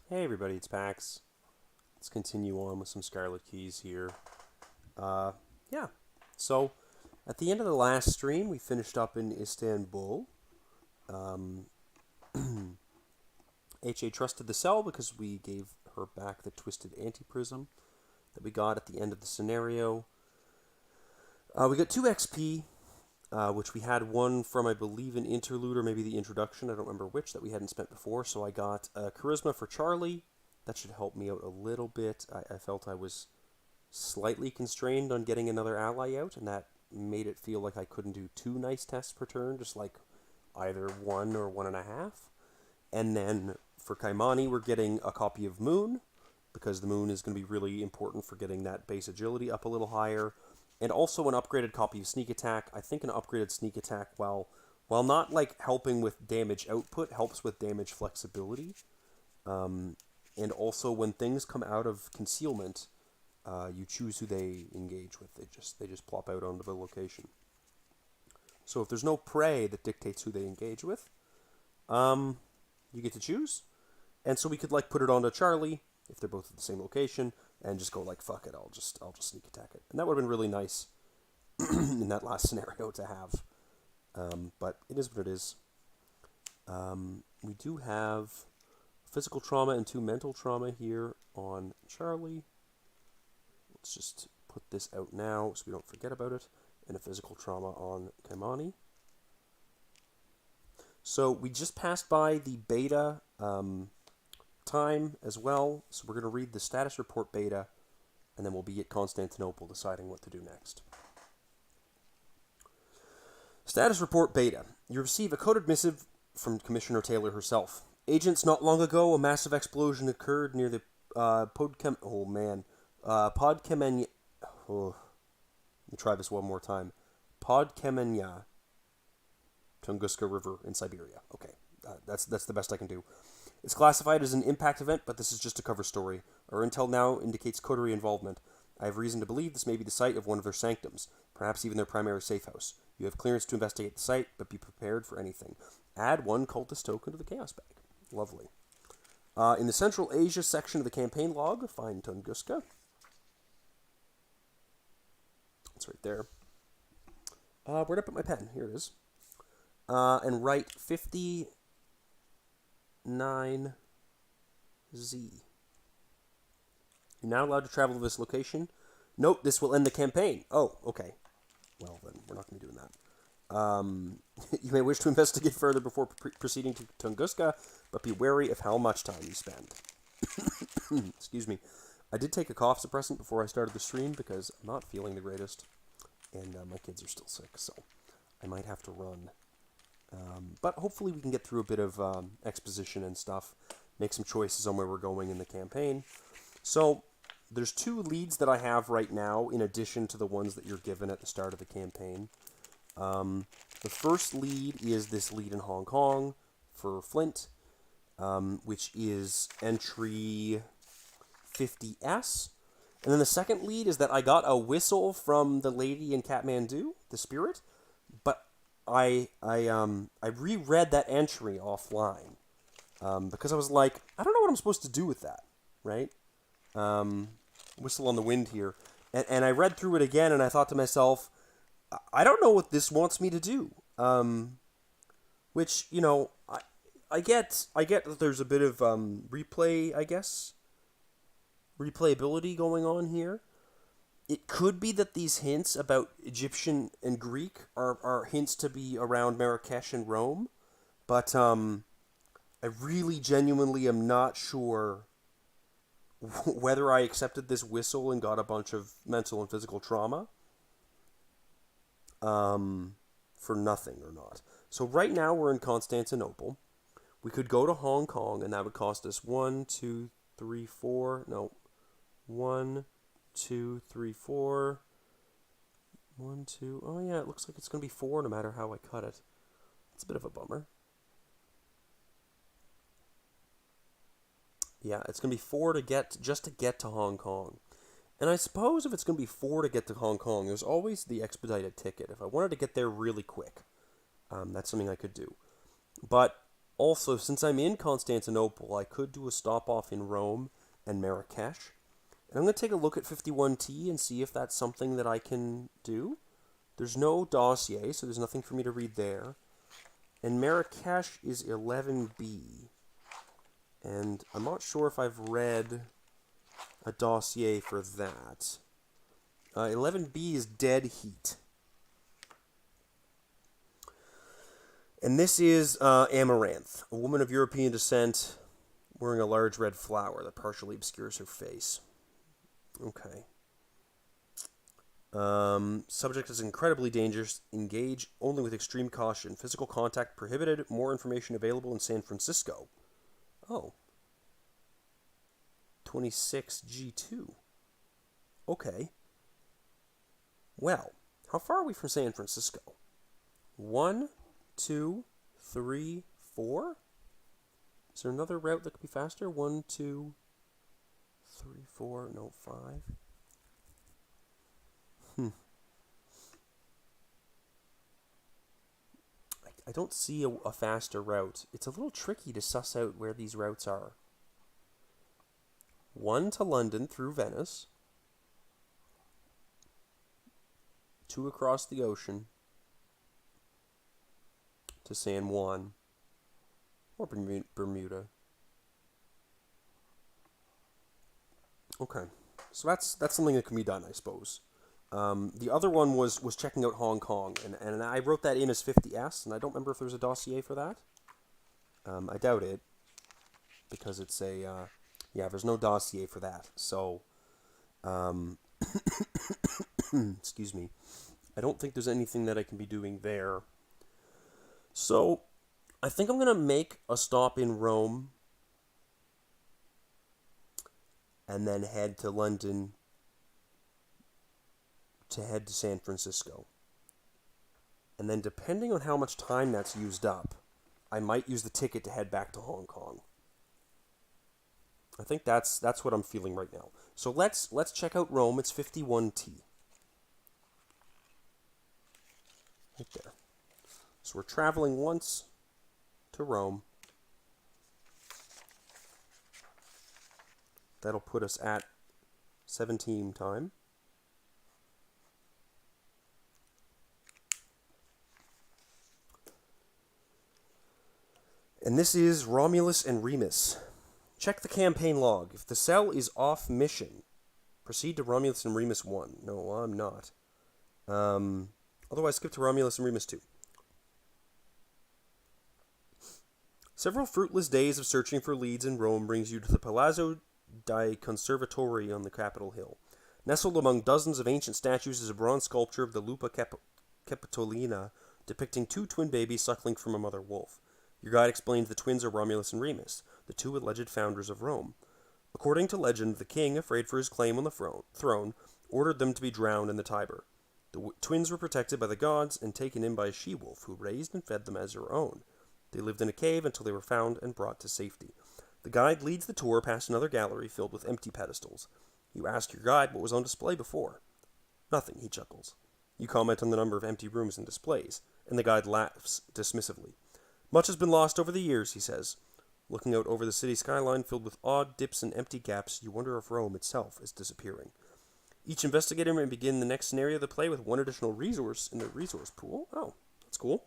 Hey everybody, it's Pax. Let's continue on with some Scarlet Keys here. Uh, yeah. So, at the end of the last stream, we finished up in Istanbul. Um, HA trusted the cell because we gave her back the twisted anti-prism that we got at the end of the scenario. We got 2 XP, which we had one from, I believe, an interlude or maybe the introduction. I don't remember which that we hadn't spent before. So I got Charisma for Charlie. That should help me out a little bit. I felt I was slightly constrained on getting another ally out, and that made it feel like I couldn't do 2 nice tests per turn, just like either 1 or 1.5. And then for Kaimani, we're getting a copy of Moon, because the Moon is going to be really important for getting that base agility up a little higher. And also an upgraded copy of Sneak Attack. I think an upgraded Sneak Attack, while not like helping with damage output, helps with damage flexibility. And also when things come out of concealment, you choose who they engage with. They just plop out onto the location. So if there's no prey that dictates who they engage with, you get to choose. And so we could like put it onto Charlie if they're both at the same location, and just go like fuck it, I'll just sneak attack it. And that would have been really nice in that last scenario to have. But it is what it is. We do have physical trauma and 2 mental trauma here on Charlie. Let's just put this out now so we don't forget about it. And a physical trauma on Kaimani. So we just passed by the beta time as well. So we're going to read the status report beta, and then we'll be at Constantinople deciding what to do next. Status report beta. You receive a coded missive from Commissioner Taylor herself. Agents, not long ago, a massive explosion occurred near the Podkamenya. Oh, let me try this one more time. Podkamenya, Tunguska River in Siberia. Okay, that's the best I can do. It's classified as an impact event, but this is just a cover story. Our intel now indicates coterie involvement. I have reason to believe this may be the site of one of their sanctums, perhaps even their primary safe house. You have clearance to investigate the site, but be prepared for anything. Add 1 cultist token to the chaos bag. Lovely. In the Central Asia section of the campaign log, find Tunguska. It's right there. Where'd I put my pen? Here it is. And write 59Z. You're now allowed to travel to this location. Note, this will end the campaign. Oh, okay. Well, then, we're not going to be doing that. You may wish to investigate further before proceeding to Tunguska, but be wary of how much time you spend. Excuse me. I did take a cough suppressant before I started the stream because I'm not feeling the greatest, and my kids are still sick, so I might have to run. But hopefully we can get through a bit of exposition and stuff, make some choices on where we're going in the campaign. So, there's 2 leads that I have right now, in addition to the ones that you're given at the start of the campaign. The first lead is this lead in Hong Kong for Flint, which is entry 50S. And then the second lead is that I got a whistle from the lady in Kathmandu, the spirit, but I reread that entry offline because I was like, I don't know what I'm supposed to do with that, right? Whistle on the wind here. And I read through it again, and I thought to myself, I don't know what this wants me to do. Which, you know, I get that there's a bit of replay, I guess, replayability going on here. It could be that these hints about Egyptian and Greek are hints to be around Marrakesh and Rome, but I really genuinely am not sure whether I accepted this whistle and got a bunch of mental and physical trauma for nothing or not. So right now we're in Constantinople. We could go to Hong Kong, and that would cost us 1, 2, 3, 4. No, 1, 2, 3, 4. 1, 2. Oh yeah, it looks like it's going to be 4 no matter how I cut it. It's a bit of a bummer. Yeah, it's going to be 4 to get to Hong Kong. And I suppose if it's going to be 4 to get to Hong Kong, there's always the expedited ticket. If I wanted to get there really quick, that's something I could do. But Also, since I'm in Constantinople, I could do a stop off in Rome and Marrakesh. And I'm going to take a look at 51T and see if that's something that I can do. There's no dossier, so there's nothing for me to read there. And Marrakesh is 11B. And I'm not sure if I've read a dossier for that. 11B is Dead Heat. And this is Amaranth, a woman of European descent wearing a large red flower that partially obscures her face. Okay. Subject is incredibly dangerous. Engage only with extreme caution. Physical contact prohibited. More information available in San Francisco. Oh. 26G2. Okay. Well, how far are we from San Francisco? 1, 2, 3, 4? Is there another route that could be faster? 1, 2, 3, 4, no, 5. I don't see a faster route. It's a little tricky to suss out where these routes are. 1 to London through Venice. 2 across the ocean to San Juan or Bermuda. Okay, so that's something that can be done, I suppose. The other one was checking out Hong Kong, and I wrote that in as 50S, and I don't remember if there's a dossier for that. I doubt it, because it's a, yeah, there's no dossier for that, so, excuse me, I don't think there's anything that I can be doing there. So, I think I'm going to make a stop in Rome, and then head to London to head to San Francisco. And then depending on how much time that's used up, I might use the ticket to head back to Hong Kong. I think that's what I'm feeling right now. So let's check out Rome. It's 51T. Right there. So we're traveling once to Rome. That'll put us at 17 time. And this is Romulus and Remus. Check the campaign log. If the cell is off mission, proceed to Romulus and Remus 1. No, I'm not. Otherwise, skip to Romulus and Remus 2. Several fruitless days of searching for leads in Rome brings you to the Palazzo dei Conservatori on the Capitol Hill. Nestled among dozens of ancient statues is a bronze sculpture of the Lupa Capitolina depicting 2 twin babies suckling from a mother wolf. Your guide explains the twins are Romulus and Remus, the 2 alleged founders of Rome. According to legend, the king, afraid for his claim on the throne, ordered them to be drowned in the Tiber. The twins were protected by the gods and taken in by a she-wolf, who raised and fed them as her own. They lived in a cave until they were found and brought to safety. The guide leads the tour past another gallery filled with empty pedestals. You ask your guide what was on display before. Nothing, he chuckles. You comment on the number of empty rooms and displays, and the guide laughs dismissively. Much has been lost over the years, he says. Looking out over the city skyline filled with odd dips and empty gaps, you wonder if Rome itself is disappearing. Each investigator may begin the next scenario of the play with 1 additional resource in the resource pool. Oh, that's cool.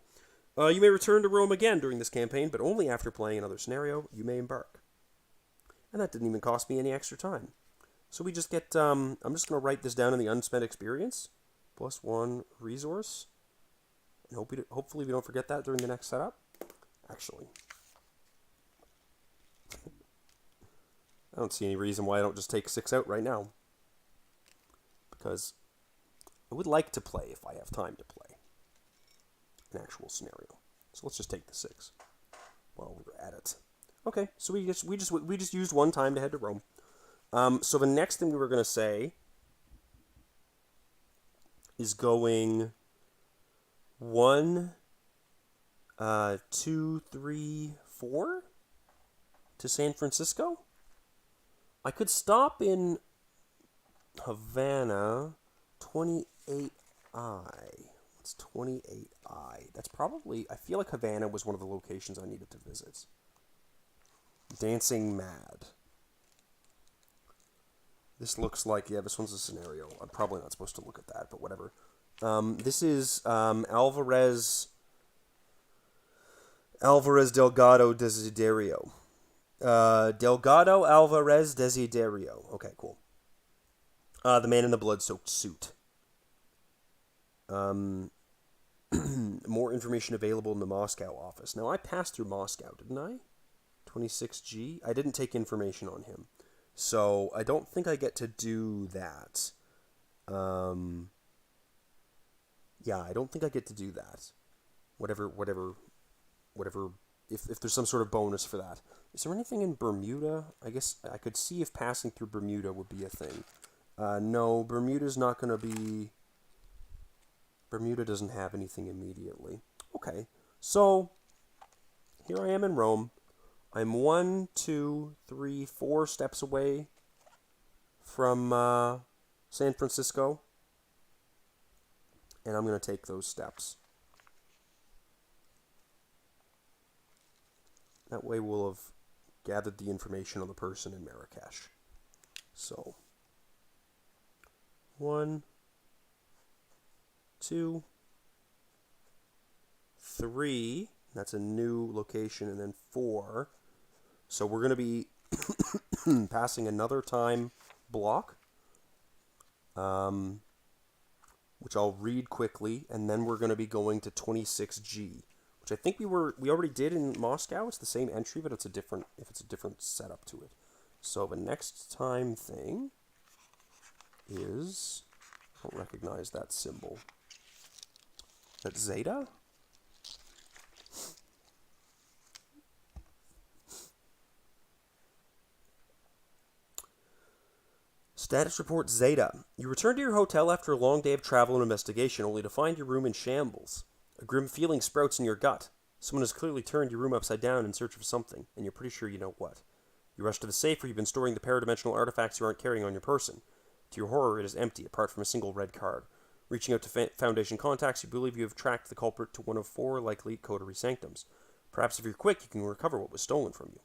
You may return to Rome again during this campaign, but only after playing another scenario, you may embark. And that didn't even cost me any extra time. So we just get, I'm just going to write this down in the unspent experience. +1 resource. And hopefully we don't forget that during the next setup. Actually, I don't see any reason why I don't just take 6 out right now. Because I would like to play if I have time to play an actual scenario. So let's just take the 6 while we're at it. Okay, so we just used 1 time to head to Rome. So the next thing we were going to say is going 1, 2, 3, 4 to San Francisco. I could stop in Havana 28I. Let's It's 28I. That's probably... I feel like Havana was one of the locations I needed to visit. Dancing Mad. This looks like... Yeah, this one's a scenario. I'm probably not supposed to look at that, but whatever. This is Alvarez Delgado Desiderio. Delgado Alvarez Desiderio. Okay, cool. The man in the blood-soaked suit. More information available in the Moscow office. Now, I passed through Moscow, didn't I? 26G? I didn't take information on him. So, I don't think I get to do that. Yeah, I don't think I get to do that. Whatever, if there's some sort of bonus for that. Is there anything in Bermuda? I guess I could see if passing through Bermuda would be a thing. No, Bermuda's not going to be... Bermuda doesn't have anything immediately. Okay, so here I am in Rome. I'm 1, 2, 3, 4 steps away from San Francisco. And I'm going to take those steps. That way we'll have gathered the information on the person in Marrakesh. So, 1, 2, 3. That's a new location. And then 4. So we're going to be passing another time block. Which I'll read quickly. And then we're going to be going to 26G. Which I think we already did in Moscow. It's the same entry, but it's a different setup to it. So the next time thing is... I don't recognize that symbol. Is that Zeta? Status report Zeta. You return to your hotel after a long day of travel and investigation, only to find your room in shambles. A grim feeling sprouts in your gut. Someone has clearly turned your room upside down in search of something, and you're pretty sure you know what. You rush to the safe where you've been storing the paradimensional artifacts you aren't carrying on your person. To your horror, it is empty, apart from a single red card. Reaching out to Foundation contacts, you believe you have tracked the culprit to one of 4 likely coterie sanctums. Perhaps if you're quick, you can recover what was stolen from you.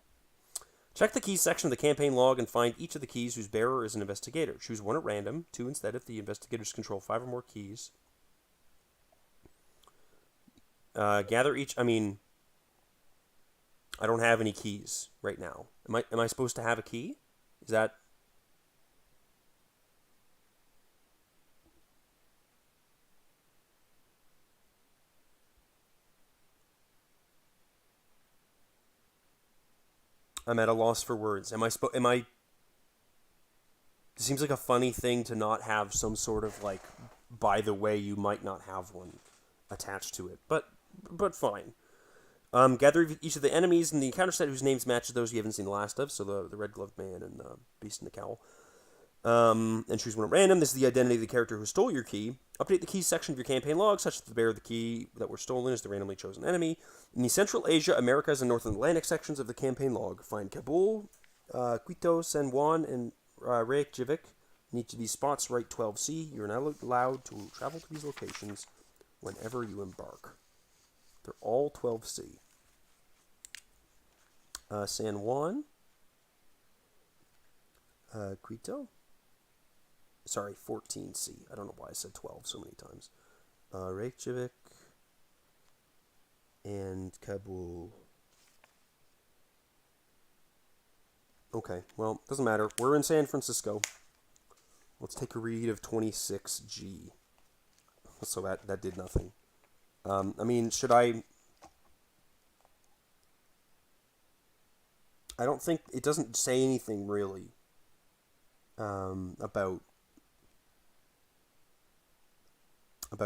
Check the keys section of the campaign log and find each of the keys whose bearer is an investigator. Choose 1 at random, 2 instead if the investigators control 5 or more keys. Gather each... I don't have any keys right now. Am I supposed to have a key? Is that... I'm at a loss for words. It seems like a funny thing to not have some sort of, like, by the way, you might not have one attached to it. But fine. Gather each of the enemies in the encounter set whose names matches those you haven't seen the last of, so the red-gloved man and the beast in the cowl. And choose 1 at random. This is the identity of the character who stole your key. Update the keys section of your campaign log, such that the bearer of the key that were stolen is the randomly chosen enemy. In the Central Asia, Americas, and North Atlantic sections of the campaign log, find Kabul, Quito, San Juan, and Reykjavik. In each of these spots, write 12C. You're now allowed to travel to these locations whenever you embark. They're all 12C. San Juan. Quito. Sorry, 14C. I don't know why I said 12 so many times. Reykjavik. And Kabul. Okay, well, doesn't matter. We're in San Francisco. Let's take a read of 26G. So that did nothing. Should I... I don't think... It doesn't say anything, really, about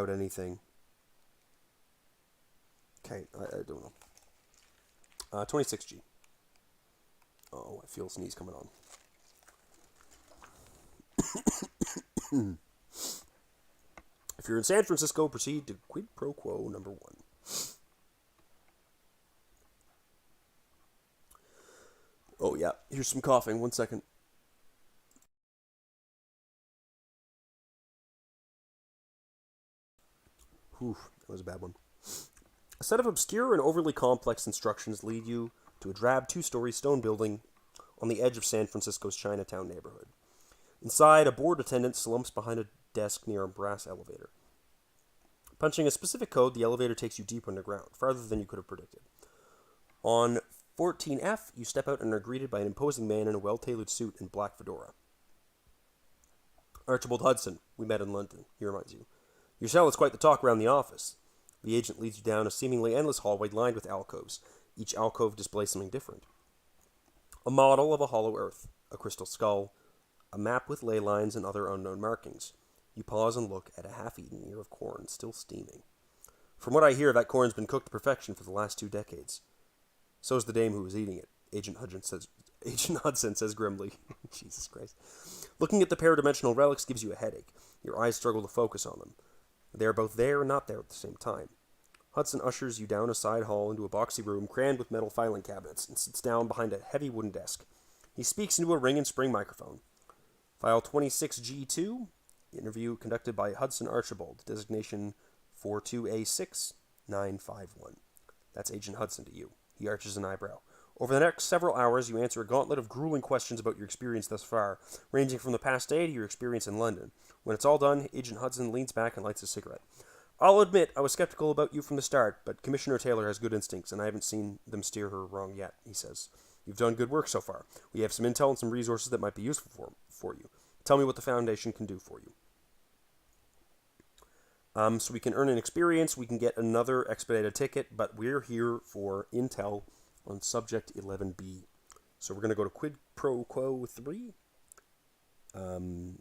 anything. Okay, I don't know. 26G. Oh, I feel a sneeze coming on. If you're in San Francisco, proceed to quid pro quo number 1. Oh, yeah. Here's some coughing. 1 second. Oof, that was a bad one. A set of obscure and overly complex instructions lead you to a drab two-story stone building on the edge of San Francisco's Chinatown neighborhood. Inside, a bored attendant slumps behind a desk near a brass elevator. Punching a specific code, the elevator takes you deep underground, farther than you could have predicted. On 14F, you step out and are greeted by an imposing man in a well-tailored suit and black fedora. Archibald Hudson, we met in London, he reminds you. Your cell is quite the talk around the office. The agent leads you down a seemingly endless hallway lined with alcoves. Each alcove displays something different. A model of a hollow earth, a crystal skull, a map with ley lines and other unknown markings. You pause and look at a half-eaten ear of corn still steaming. From what I hear, that corn's been cooked to perfection for the last 2 decades. So's the dame who was eating it, Agent Hudson says grimly. Jesus Christ. Looking at the paradimensional relics gives you a headache. Your eyes struggle to focus on them. They are both there and not there at the same time. Hudson ushers you down a side hall into a boxy room crammed with metal filing cabinets and sits down behind a heavy wooden desk. He speaks into a ring and spring microphone. File 26G2, interview conducted by Hudson Archibald, designation 42A6951. That's Agent Hudson to you. He arches an eyebrow. Over the next several hours, you answer a gauntlet of grueling questions about your experience thus far, ranging from the past day to your experience in London. When it's all done, Agent Hudson leans back and lights a cigarette. I'll admit I was skeptical about you from the start, but Commissioner Taylor has good instincts, and I haven't seen them steer her wrong yet, he says. You've done good work so far. We have some intel and some resources that might be useful for you. Tell me what the Foundation can do for you. So we can earn an experience, we can get another expedited ticket, but we're here for intel on Subject 11B. So we're going to go to Quid Pro Quo 3.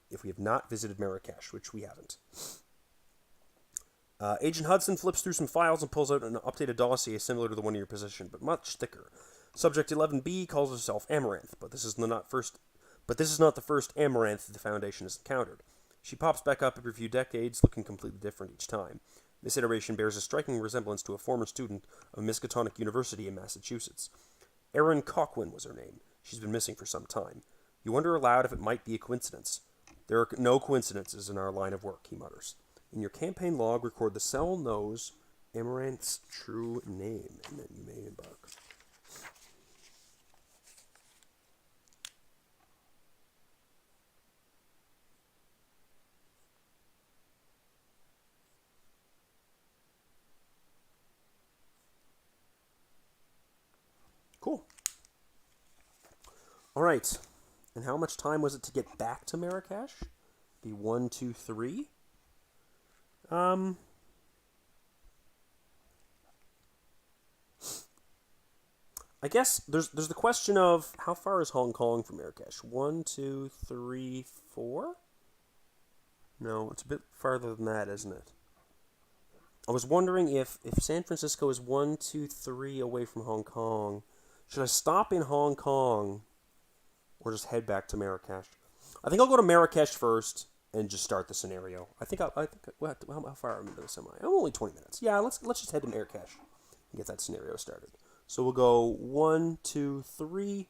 If we have not visited Marrakesh, which we haven't. Agent Hudson flips through some files and pulls out an updated dossier similar to the one in your possession, but much thicker. Subject 11B calls herself Amaranth, but this is not the first Amaranth the Foundation has encountered. She pops back up every few decades, looking completely different each time. This iteration bears a striking resemblance to a former student of Miskatonic University in Massachusetts. Erin Coquin was her name. She's been missing for some time. You wonder aloud if it might be a coincidence. There are no coincidences in our line of work, he mutters. In your campaign log, record the cell knows Amaranth's true name, and then you may embark. Cool. All right. And how much time was it to get back to Marrakesh? Be 1, 2, 3. I guess there's the question of how far is Hong Kong from Marrakesh? 1, 2, 3, 4? No, it's a bit farther than that, isn't it? I was wondering if San Francisco is 1, 2, 3 away from Hong Kong. Should I stop in Hong Kong or just head back to Marrakesh? I think I'll go to Marrakesh first and just start the scenario. I think how far am I into this? I'm only 20 minutes. Yeah, let's just head to Marrakesh and get that scenario started. So we'll go 1, 2, 3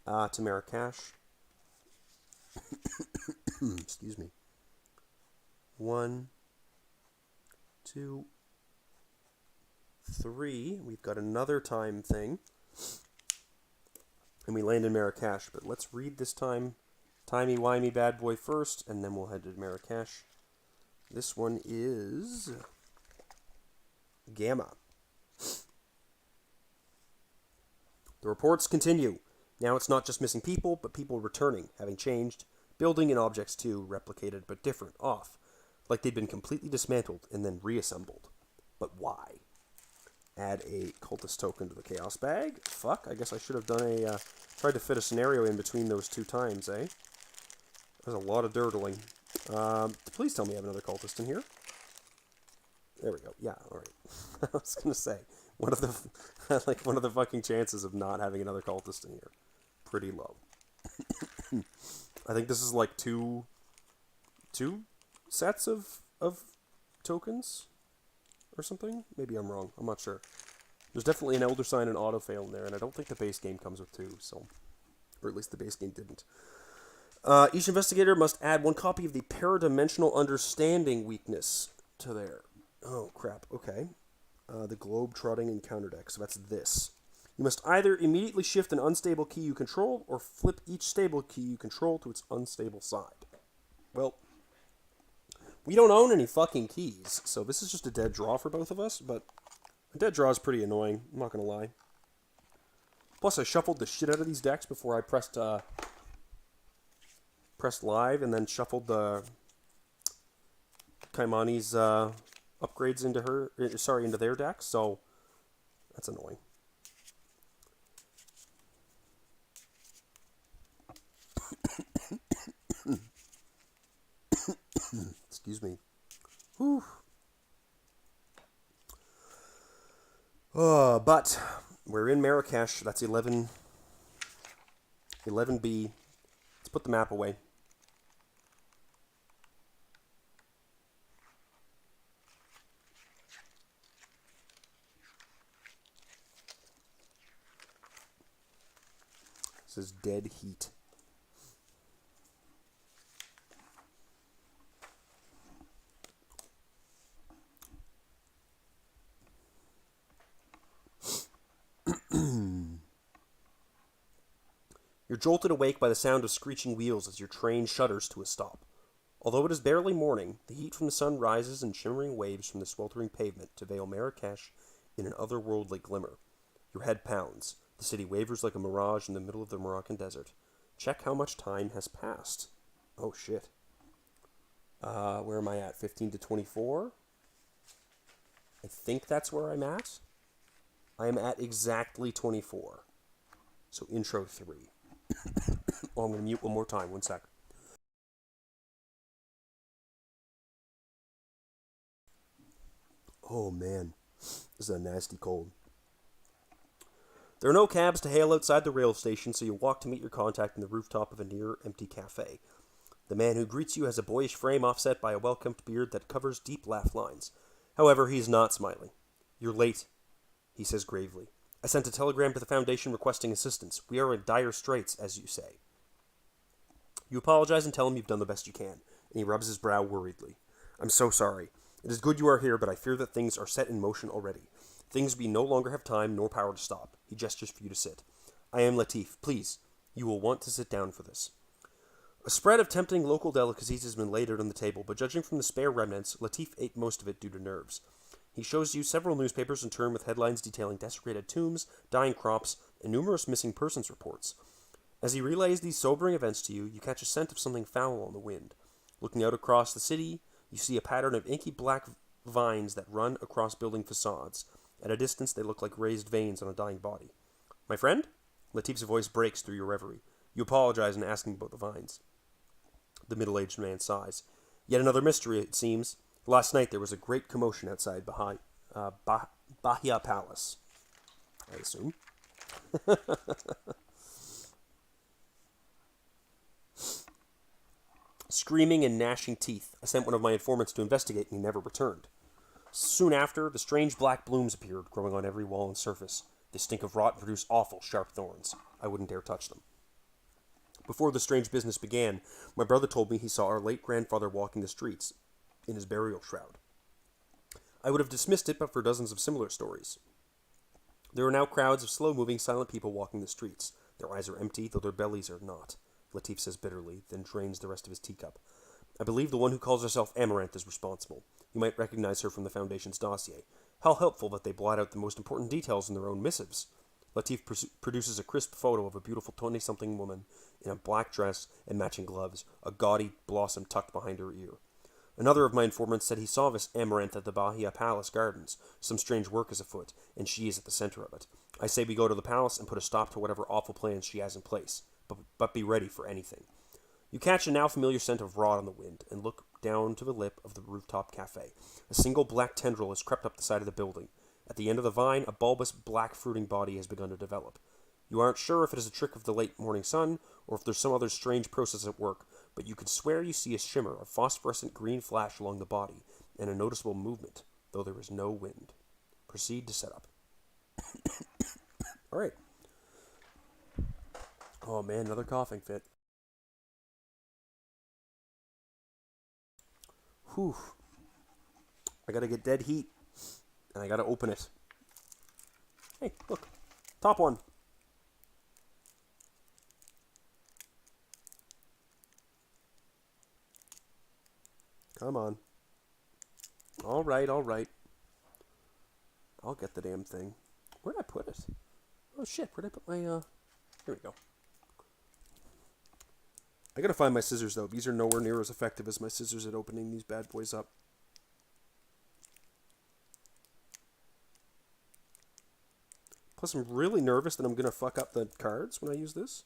to Marrakesh. Excuse me. 1, 2, 3. We've got another time thing. And we land in Marrakesh. But let's read this timey-wimey bad boy first, and then we'll head to Marrakesh. This one is Gamma. The reports continue. Now it's not just missing people, but people returning, having changed. Building and objects too, replicated but different, off. Like they'd been completely dismantled and then reassembled. But why? Add a cultist token to the chaos bag. Fuck, I guess I should have done tried to fit a scenario in between those 2 times, eh? There's a lot of dirtling. Please tell me I have another cultist in here. There we go. Yeah, alright. I was gonna say, what are the fucking chances of not having another cultist in here? Pretty low. I think this is like two sets of tokens or something. Maybe I'm wrong. I'm not sure. There's definitely an Elder Sign and Autofail in there, and I don't think the base game comes with 2, so, or at least the base game didn't. Each investigator must add 1 copy of the Paradimensional Understanding weakness to their Oh, crap. Okay. The globe-trotting encounter deck. So that's this. You must either immediately shift an unstable key you control or flip each stable key you control to its unstable side. Well, we don't own any fucking keys, so this is just a dead draw for both of us, but a dead draw is pretty annoying, I'm not gonna lie. Plus, I shuffled the shit out of these decks before I pressed live, and then shuffled the Kaimani's upgrades into their deck, so that's annoying. Excuse me. Whew. But we're in Marrakesh. That's 11B. Let's put the map away. This is dead heat. You're jolted awake by the sound of screeching wheels as your train shudders to a stop. Although it is barely morning, the heat from the sun rises in shimmering waves from the sweltering pavement to veil Marrakesh in an otherworldly glimmer. Your head pounds. The city wavers like a mirage in the middle of the Moroccan desert. Check how much time has passed. Oh, shit. Where am I at? 15 to 24? I think that's where I'm at. I am at exactly 24. So intro 3. Oh, I'm going to mute one more time. 1 sec. Oh, man. This is a nasty cold. There are no cabs to hail outside the rail station, so you walk to meet your contact in the rooftop of a near-empty cafe. The man who greets you has a boyish frame offset by a well-kempt beard that covers deep laugh lines. However, he's not smiling. You're late, he says gravely. I sent a telegram to the Foundation requesting assistance. We are in dire straits, as you say. You apologize and tell him you've done the best you can, and he rubs his brow worriedly. I'm so sorry. It is good you are here, but I fear that things are set in motion already. Things we no longer have time nor power to stop. He gestures for you to sit. I am Latif. Please, you will want to sit down for this. A spread of tempting local delicacies has been laid out on the table, but judging from the spare remnants, Latif ate most of it due to nerves. He shows you several newspapers in turn with headlines detailing desecrated tombs, dying crops, and numerous missing persons reports. As he relays these sobering events to you, you catch a scent of something foul on the wind. Looking out across the city, you see a pattern of inky black vines that run across building facades. At a distance, they look like raised veins on a dying body. My friend? Latif's voice breaks through your reverie. You apologize and ask him about the vines. The middle-aged man sighs. Yet another mystery, it seems. Last night there was a great commotion outside Bahia Palace. I assume. Screaming and gnashing teeth. I sent one of my informants to investigate and he never returned. Soon after, the strange black blooms appeared, growing on every wall and surface. They stink of rot and produce awful, sharp thorns. I wouldn't dare touch them. Before the strange business began, my brother told me he saw our late grandfather walking the streets in his burial shroud. I would have dismissed it but for dozens of similar stories. There are now crowds of slow-moving, silent people walking the streets. Their eyes are empty, though their bellies are not. Latif says bitterly, then drains the rest of his teacup. I believe the one who calls herself Amaranth is responsible. You might recognize her from the Foundation's dossier. How helpful that they blot out the most important details in their own missives. Latif produces a crisp photo of a beautiful 20-something woman in a black dress and matching gloves, a gaudy blossom tucked behind her ear. Another of my informants said he saw this Amaranth at the Bahia Palace gardens. Some strange work is afoot, and she is at the center of it. I say we go to the palace and put a stop to whatever awful plans she has in place, but be ready for anything. You catch a now familiar scent of rot on the wind and look down to the lip of the rooftop cafe. A single black tendril has crept up the side of the building. At the end of the vine, a bulbous black fruiting body has begun to develop. You aren't sure if it is a trick of the late morning sun or if there's some other strange process at work, but you could swear you see a shimmer of phosphorescent green flash along the body and a noticeable movement, though there is no wind. Proceed to set up. All right. Oh man, another coughing fit. Whew. I gotta get dead heat. And I gotta open it. Hey, look. Top one. Come on. Alright, alright. I'll get the damn thing. Where'd I put it? Oh shit, where'd I put my, Here we go. I gotta find my scissors though. These are nowhere near as effective as my scissors at opening these bad boys up. Plus I'm really nervous that I'm gonna fuck up the cards when I use this,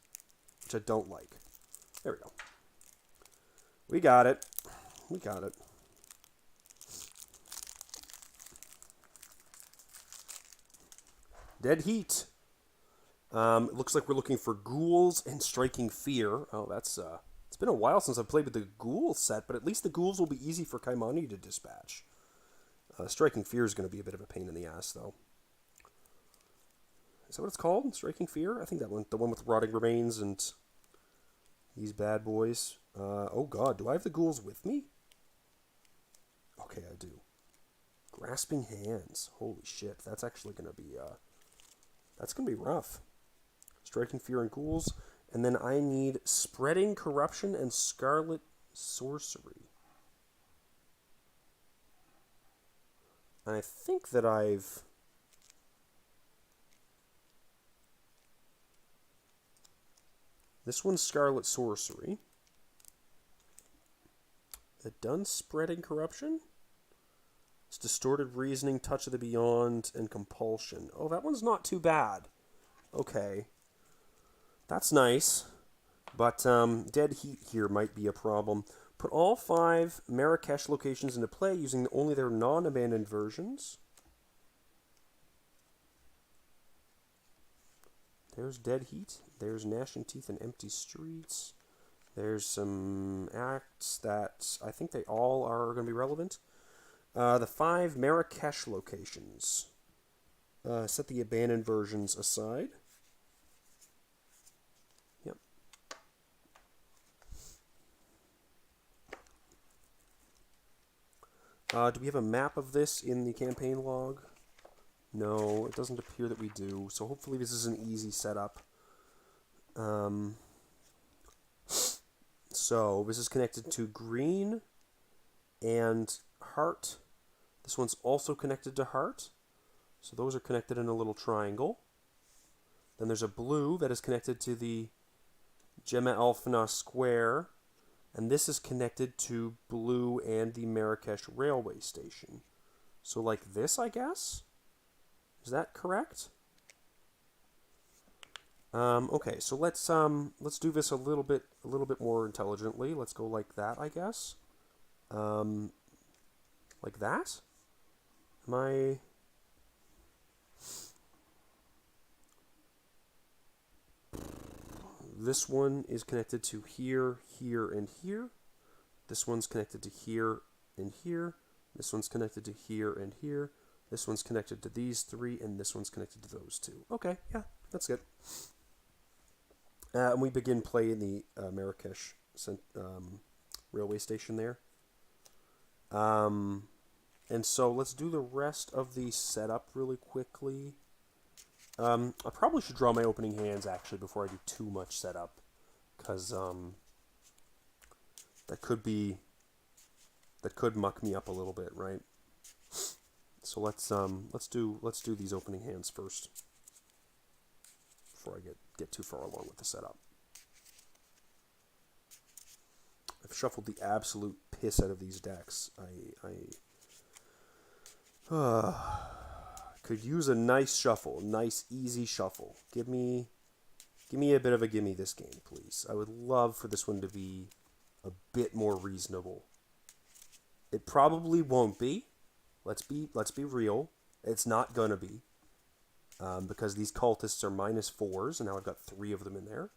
which I don't like. There we go. We got it. We got it. Dead Heat. It looks like we're looking for ghouls and Striking Fear. Oh, that's it's been a while since I've played with the ghoul set, but at least the ghouls will be easy for Kaimani to dispatch. Striking Fear is going to be a bit of a pain in the ass, though. Is that what it's called? Striking Fear? I think that one, the one with Rotting Remains and these bad boys. Oh god, do I have the ghouls with me? Okay, I do. Grasping Hands. Holy shit, that's actually going to be, that's going to be rough. Striking Fear and ghouls. And then I need Spreading Corruption and Scarlet Sorcery. And I think that I've... This one's Scarlet Sorcery. It done Spreading Corruption? It's Distorted Reasoning, Touch of the Beyond, and Compulsion. Oh, that one's not too bad. Okay. That's nice. But Dead Heat here might be a problem. Put all 5 Marrakesh locations into play using only their non-abandoned versions. There's Dead Heat. There's Gnashing Teeth and Empty Streets. There's some acts that I think they all are going to be relevant. The 5 Marrakesh locations. Set the abandoned versions aside. Yep. Do we have a map of this in the campaign log? No, it doesn't appear that we do. So hopefully this is an easy setup. So this is connected to green and heart. This one's also connected to heart. So those are connected in a little triangle. Then there's a blue that is connected to the Gemma Alfana square. And this is connected to blue and the Marrakesh railway station. So like this, I guess? Is that correct? Okay, so let's do this a little bit more intelligently. Let's go like that, I guess. Like that? Am I... This one is connected to here, here, and here. This one's connected to here and here. This one's connected to here and here. This one's connected to these 3, and this one's connected to those 2. Okay, yeah, that's good. And we begin play in the Marrakesh railway station there. And so let's do the rest of the setup really quickly. I probably should draw my opening hands, actually, before I do too much setup. Because that could muck me up a little bit, right? So let's do these opening hands first before I get too far along with the setup. I've shuffled the absolute piss out of these decks. I could use a nice shuffle, nice easy shuffle. Give me a bit of a gimme this game, please. I would love for this one to be a bit more reasonable. It probably won't be. Let's be real. It's not gonna be. Because these cultists are -4s, and now I've got 3 of them in there.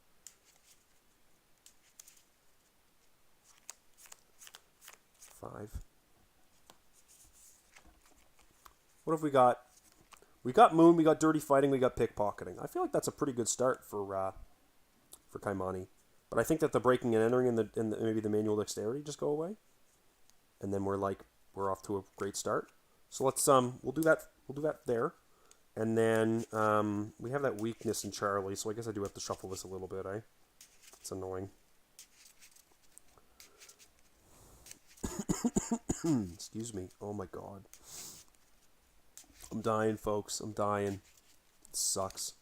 Five. What have we got? We got Moon, we got Dirty Fighting, we got Pickpocketing. I feel like that's a pretty good start for Kaimani. But I think that the breaking and entering and maybe the manual dexterity just go away. And then we're like we're off to a great start. So let's we'll do that there. And then we have that weakness in Charlie, so I guess I do have to shuffle this a little bit, eh? It's annoying. Excuse me. Oh my god. I'm dying, folks. I'm dying. It sucks.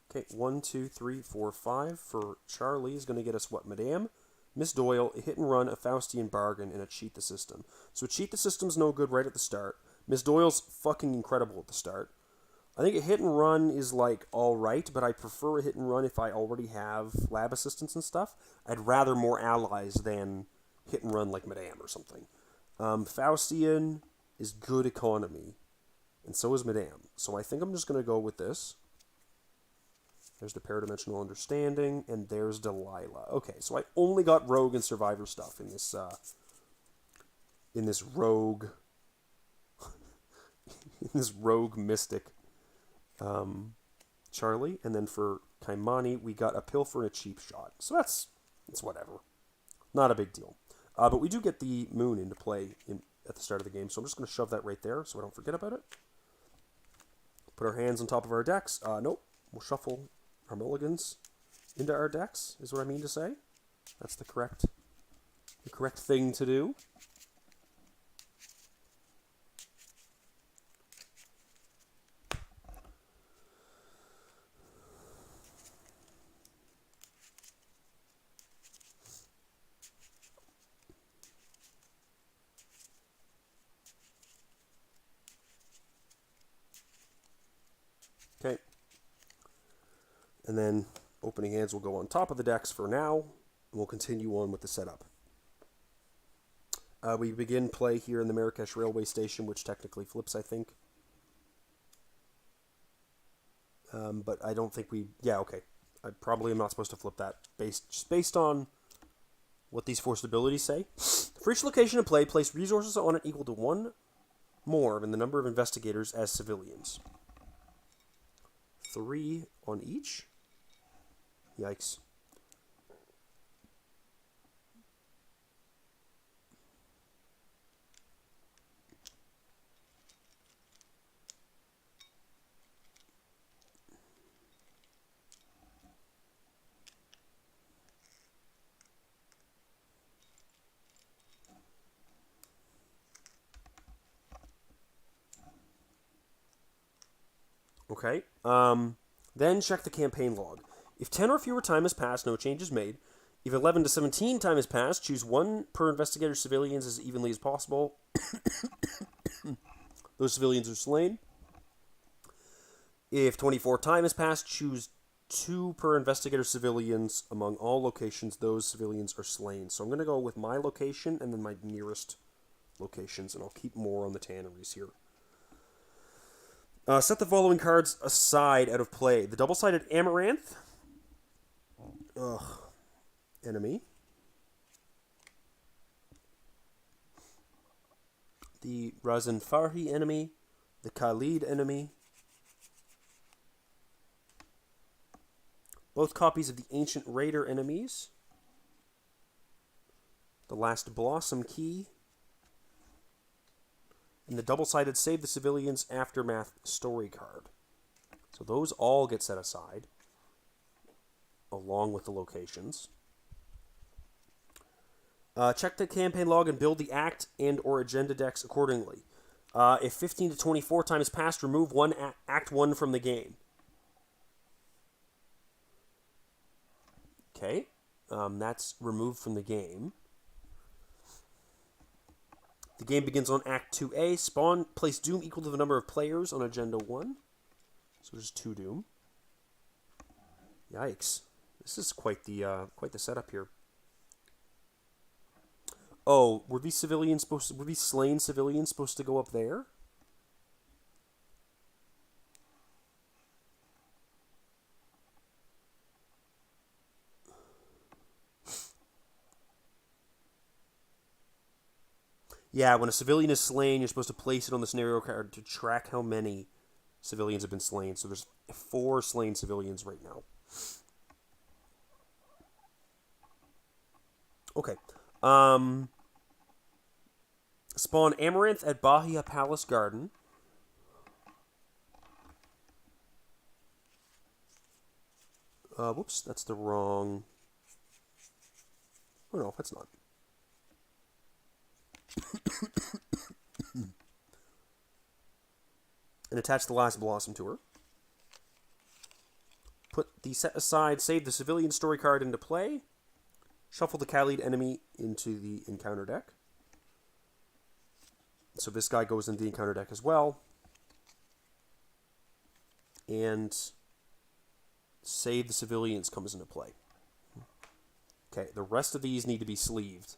Okay, 1, 2, 3, 4, 5 for Charlie is going to get us what, Madame? Miss Doyle, a hit and run, a Faustian bargain, and a cheat the system. So cheat the system's no good right at the start. Miss Doyle's fucking incredible at the start. I think a hit and run is like alright, but I prefer a hit and run if I already have lab assistants and stuff. I'd rather more allies than hit and run like Madame or something. Faustian is good economy, and so is Madame. So I think I'm just going to go with this. There's the Paradimensional Understanding, and there's Delilah. Okay, so I only got Rogue and Survivor stuff in this Rogue in this Rogue Mystic Charlie, and then for Kaimani we got a Pilfer and a Cheap Shot. So that's whatever, not a big deal. But we do get the Moon into play at the start of the game, so I'm just going to shove that right there so I don't forget about it. Put our hands on top of our decks. Nope, we'll shuffle our mulligans into our decks, is what I mean to say. That's the correct thing to do. Okay. And then opening hands will go on top of the decks for now, and we'll continue on with the setup. We begin play here in the Marrakesh railway station, which technically flips, I think. But I don't think we... Yeah, okay. I probably am not supposed to flip that, based on what these forced abilities say. For each location in play, place resources on it equal to one more than the number of investigators as civilians. 3 on each? Yikes. Okay. Then check the campaign log. If 10 or fewer time has passed, no change is made. If 11 to 17 time has passed, choose 1 per investigator civilians as evenly as possible. Those civilians are slain. If 24 time has passed, choose 2 per investigator civilians among all locations. Those civilians are slain. So I'm going to go with my location and then my nearest locations, and I'll keep more on the tanneries here. Set the following cards aside out of play. The double-sided Amaranth. Enemy. The Razan Farhi enemy. The Khalid enemy. Both copies of the Ancient Raider enemies. The Last Blossom Key. And the double-sided Save the Civilians Aftermath story card. So those all get set aside, along with the locations. Check the campaign log and build the act and or agenda decks accordingly. If 15 to 24 times passed, remove one Act 1 from the game. Okay, that's removed from the game. The game begins on Act 2A. Spawn, place Doom equal to the number of players on Agenda 1. So there's 2 Doom. Yikes. This is quite the setup here. Oh, were these slain civilians supposed to go up there? Yeah, when a civilian is slain, you're supposed to place it on the scenario card to track how many civilians have been slain. So there's 4 slain civilians right now. Okay. Spawn Amaranth at Bahia Palace Garden. Whoops, that's the wrong... Oh no, that's not. And attach the last blossom to her. Put the set aside, save the civilian story card into play. Shuffle the Khalid enemy into the encounter deck. So this guy goes into the encounter deck as well. And save the civilians comes into play. Okay, the rest of these need to be sleeved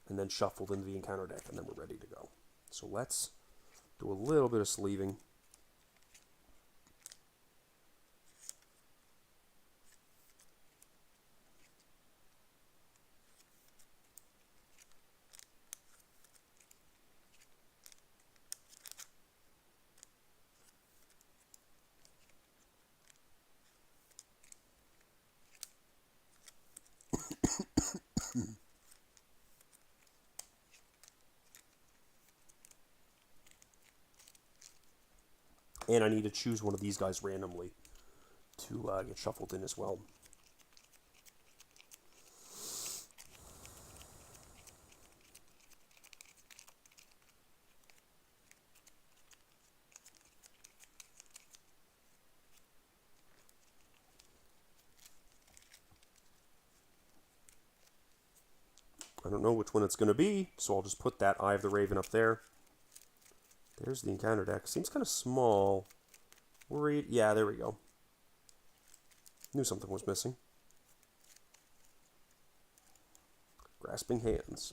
and then shuffled into the encounter deck, and then we're ready to go. So let's do a little bit of sleeving. And I need to choose one of these guys randomly to get shuffled in as well. I don't know which one it's going to be, so I'll just put that Eye of the Raven up there. There's the encounter deck. Seems kind of small. Worried? Yeah, there we go. Knew something was missing. Grasping Hands.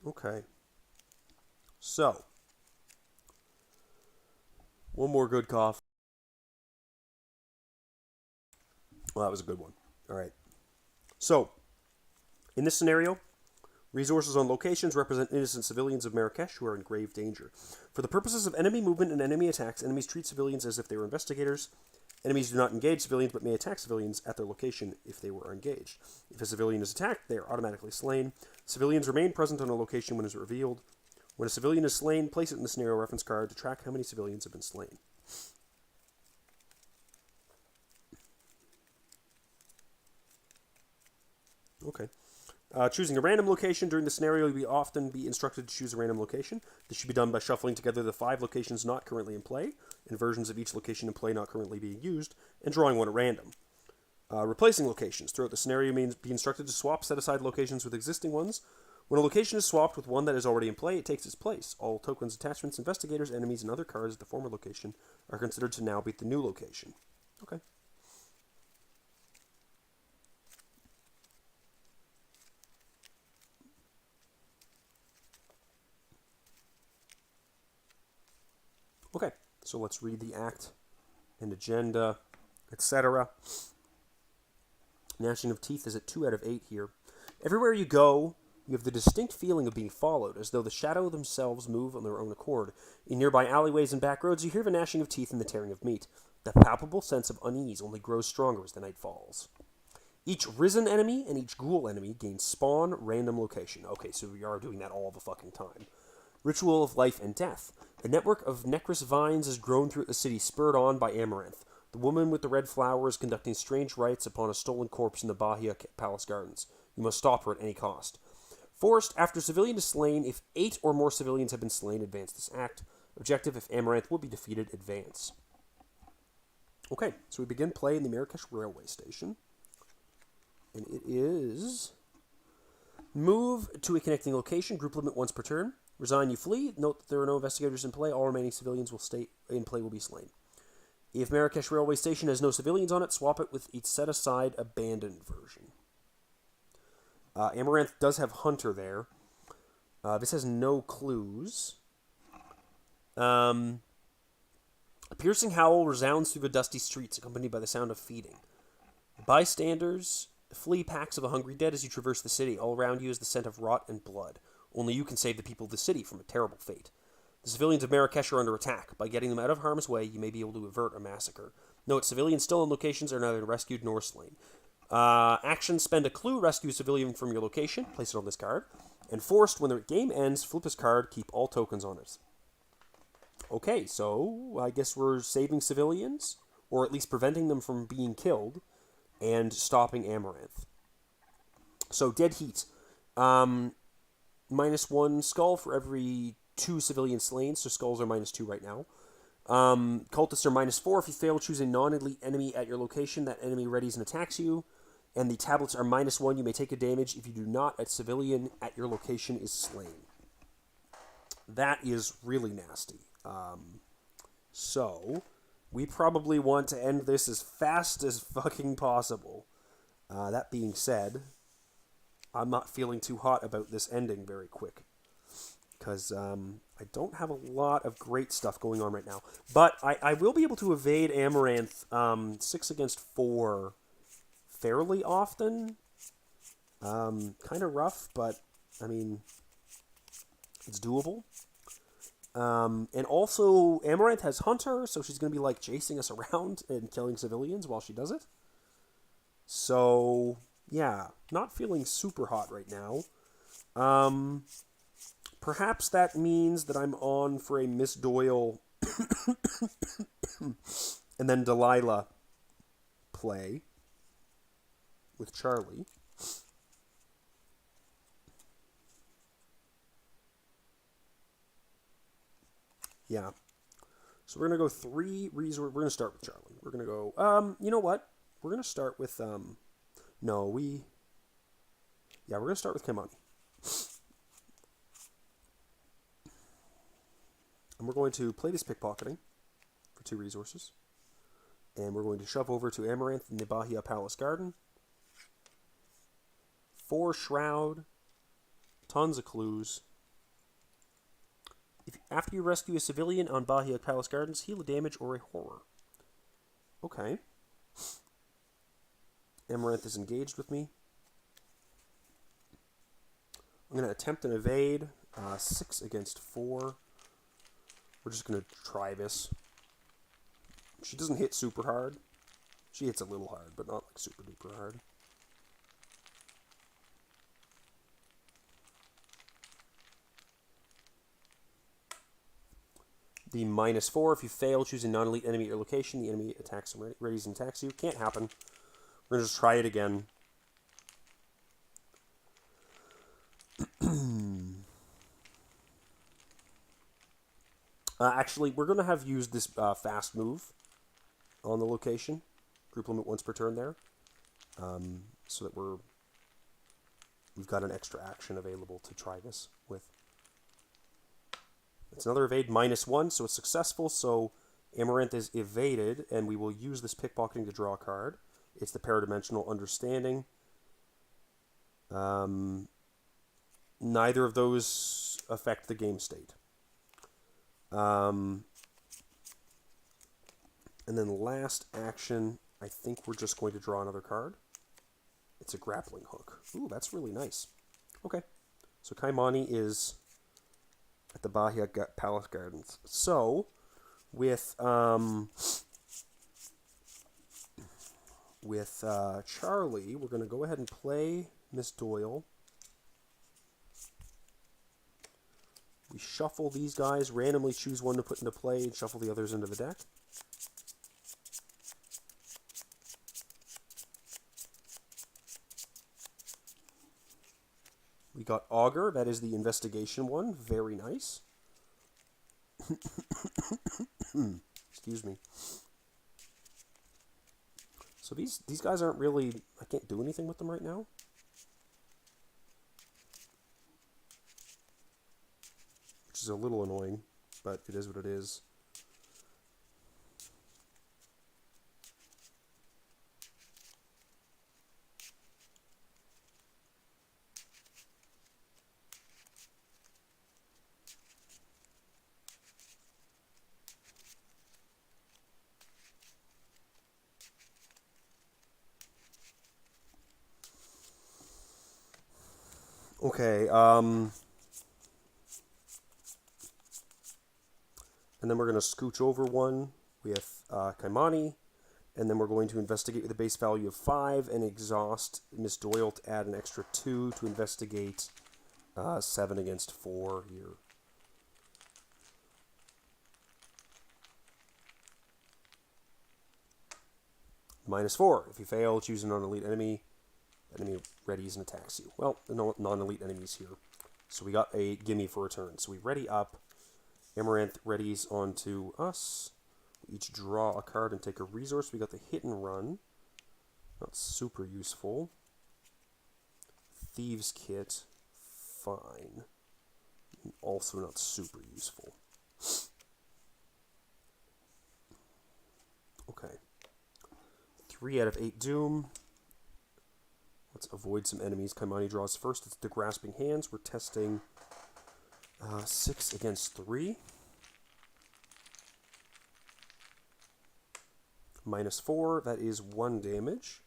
Okay. So, one more good cough. Well, that was a good one. All right. So, in this scenario, resources on locations represent innocent civilians of Marrakesh who are in grave danger. For the purposes of enemy movement and enemy attacks, enemies treat civilians as if they were investigators. Enemies do not engage civilians but may attack civilians at their location if they were engaged. If a civilian is attacked, they are automatically slain. Civilians remain present on a location when it is revealed. When a civilian is slain, place it in the scenario reference card to track how many civilians have been slain. Okay. Choosing a random location during the scenario, you will often be instructed to choose a random location. This should be done by shuffling together the 5 locations not currently in play, and versions of each location in play not currently being used, and drawing one at random. Replacing locations. Throughout the scenario, means be instructed to swap set-aside locations with existing ones. When a location is swapped with one that is already in play, it takes its place. All tokens, attachments, investigators, enemies, and other cards at the former location are considered to now be at the new location. Okay. Okay, so let's read the act and agenda, etc. Gnashing of Teeth is at 2 out of 8 here. Everywhere you go, you have the distinct feeling of being followed, as though the shadow themselves move on their own accord. In nearby alleyways and back roads, you hear the gnashing of teeth and the tearing of meat. The palpable sense of unease only grows stronger as the night falls. Each risen enemy and each ghoul enemy gains spawn random location. Okay, so we are doing that all the fucking time. Ritual of Life and Death. A network of necrous vines has grown through the city, spurred on by Amaranth. The woman with the red flower is conducting strange rites upon a stolen corpse in the Bahia Palace Gardens. You must stop her at any cost. Forced, after a civilian is slain, if 8 or more civilians have been slain, advance this act. Objective, if Amaranth will be defeated, advance. Okay, so we begin play in the Marrakesh railway station. And it is... Move to a connecting location, group limit once per turn. Resign, you flee. Note that there are no investigators in play. All remaining civilians will stay in play will be slain. If Marrakesh railway station has no civilians on it, swap it with its set-aside abandoned version. Amaranth does have Hunter there. This has no clues. A piercing howl resounds through the dusty streets, accompanied by the sound of feeding. Bystanders flee packs of the hungry dead as you traverse the city. All around you is the scent of rot and blood. Only you can save the people of the city from a terrible fate. The civilians of Marrakesh are under attack. By getting them out of harm's way, you may be able to avert a massacre. Note, civilians still in locations are neither rescued nor slain. Action, spend a clue, rescue a civilian from your location, place it on this card. And forced, when the game ends, flip this card, keep all tokens on it. Okay, so I guess we're saving civilians, or at least preventing them from being killed, and stopping Amaranth. So, Dead Heat. -1 skull for every 2 civilians slain, so skulls are -2 right now. Cultists are -4. If you fail, choose a non-elite enemy at your location. That enemy readies and attacks you. And the tablets are -1. You may take a damage. If you do not, a civilian at your location is slain. That is really nasty. So, we probably want to end this as fast as fucking possible. That being said, I'm not feeling too hot about this ending very quick. Because I don't have a lot of great stuff going on right now. But I will be able to evade Amaranth 6 against 4 fairly often. Kind of rough, but, I mean, it's doable. And also, Amaranth has Hunter, so she's going to be, like, chasing us around and killing civilians while she does it. So, yeah, not feeling super hot right now. Perhaps that means that I'm on for a Miss Doyle and then Delilah play with Charlie. Yeah. So we're going to go 3 reasons. We're going to start with Charlie. We're going to go, you know what? We're going to start with, we're going to start with Kimani. And we're going to play this pickpocketing for 2 resources. And we're going to shove over to Amaranth in the Bahia Palace Garden. 4 Shroud. Tons of clues. After you rescue a civilian on Bahia Palace Gardens, heal a damage or a horror. Okay. Amaranth is engaged with me. I'm going to attempt an evade. 6 against 4. We're just going to try this. She doesn't hit super hard. She hits a little hard, but not like super duper hard. The -4, if you fail, choose a non-elite enemy at your location. The enemy attacks and readies and attacks you. Can't happen. We're going to just try it again. Actually, we're going to have used this fast move on the location. Group limit once per turn there. So that we've got an extra action available to try this with. It's another evade -1, so it's successful. So Amaranth is evaded, and we will use this pickpocketing to draw a card. It's the Paradimensional Understanding. Neither of those affect the game state. And then last action, I think we're just going to draw another card. It's a grappling hook. Ooh, that's really nice. Okay. So Kaimani is at the Bahia Palace Gardens. So, with Charlie, we're going to go ahead and play Miss Doyle. We shuffle these guys, randomly choose one to put into play, and shuffle the others into the deck. We got Augur, that is the investigation one. Very nice. Excuse me. So these guys aren't really... I can't do anything with them right now. Which is a little annoying, but it is what it is. Okay, and then we're going to scooch over one with Kaimani, and then we're going to investigate with a base value of 5 and exhaust Miss Doyle to add an extra 2 to investigate 7 against 4 here. -4. If you fail, choose a non-elite enemy. Enemy readies and attacks you. Well, no non-elite enemies here. So we got a gimme for a turn. So we ready up. Amaranth readies onto us. We each draw a card and take a resource. We got the hit and run. Not super useful. Thieves Kit. Fine. Also not super useful. Okay. 3 out of 8 Doom. Let's avoid some enemies. Kaimani draws first. It's the Grasping Hands. We're testing 6 against 3. -4. That is 1 damage.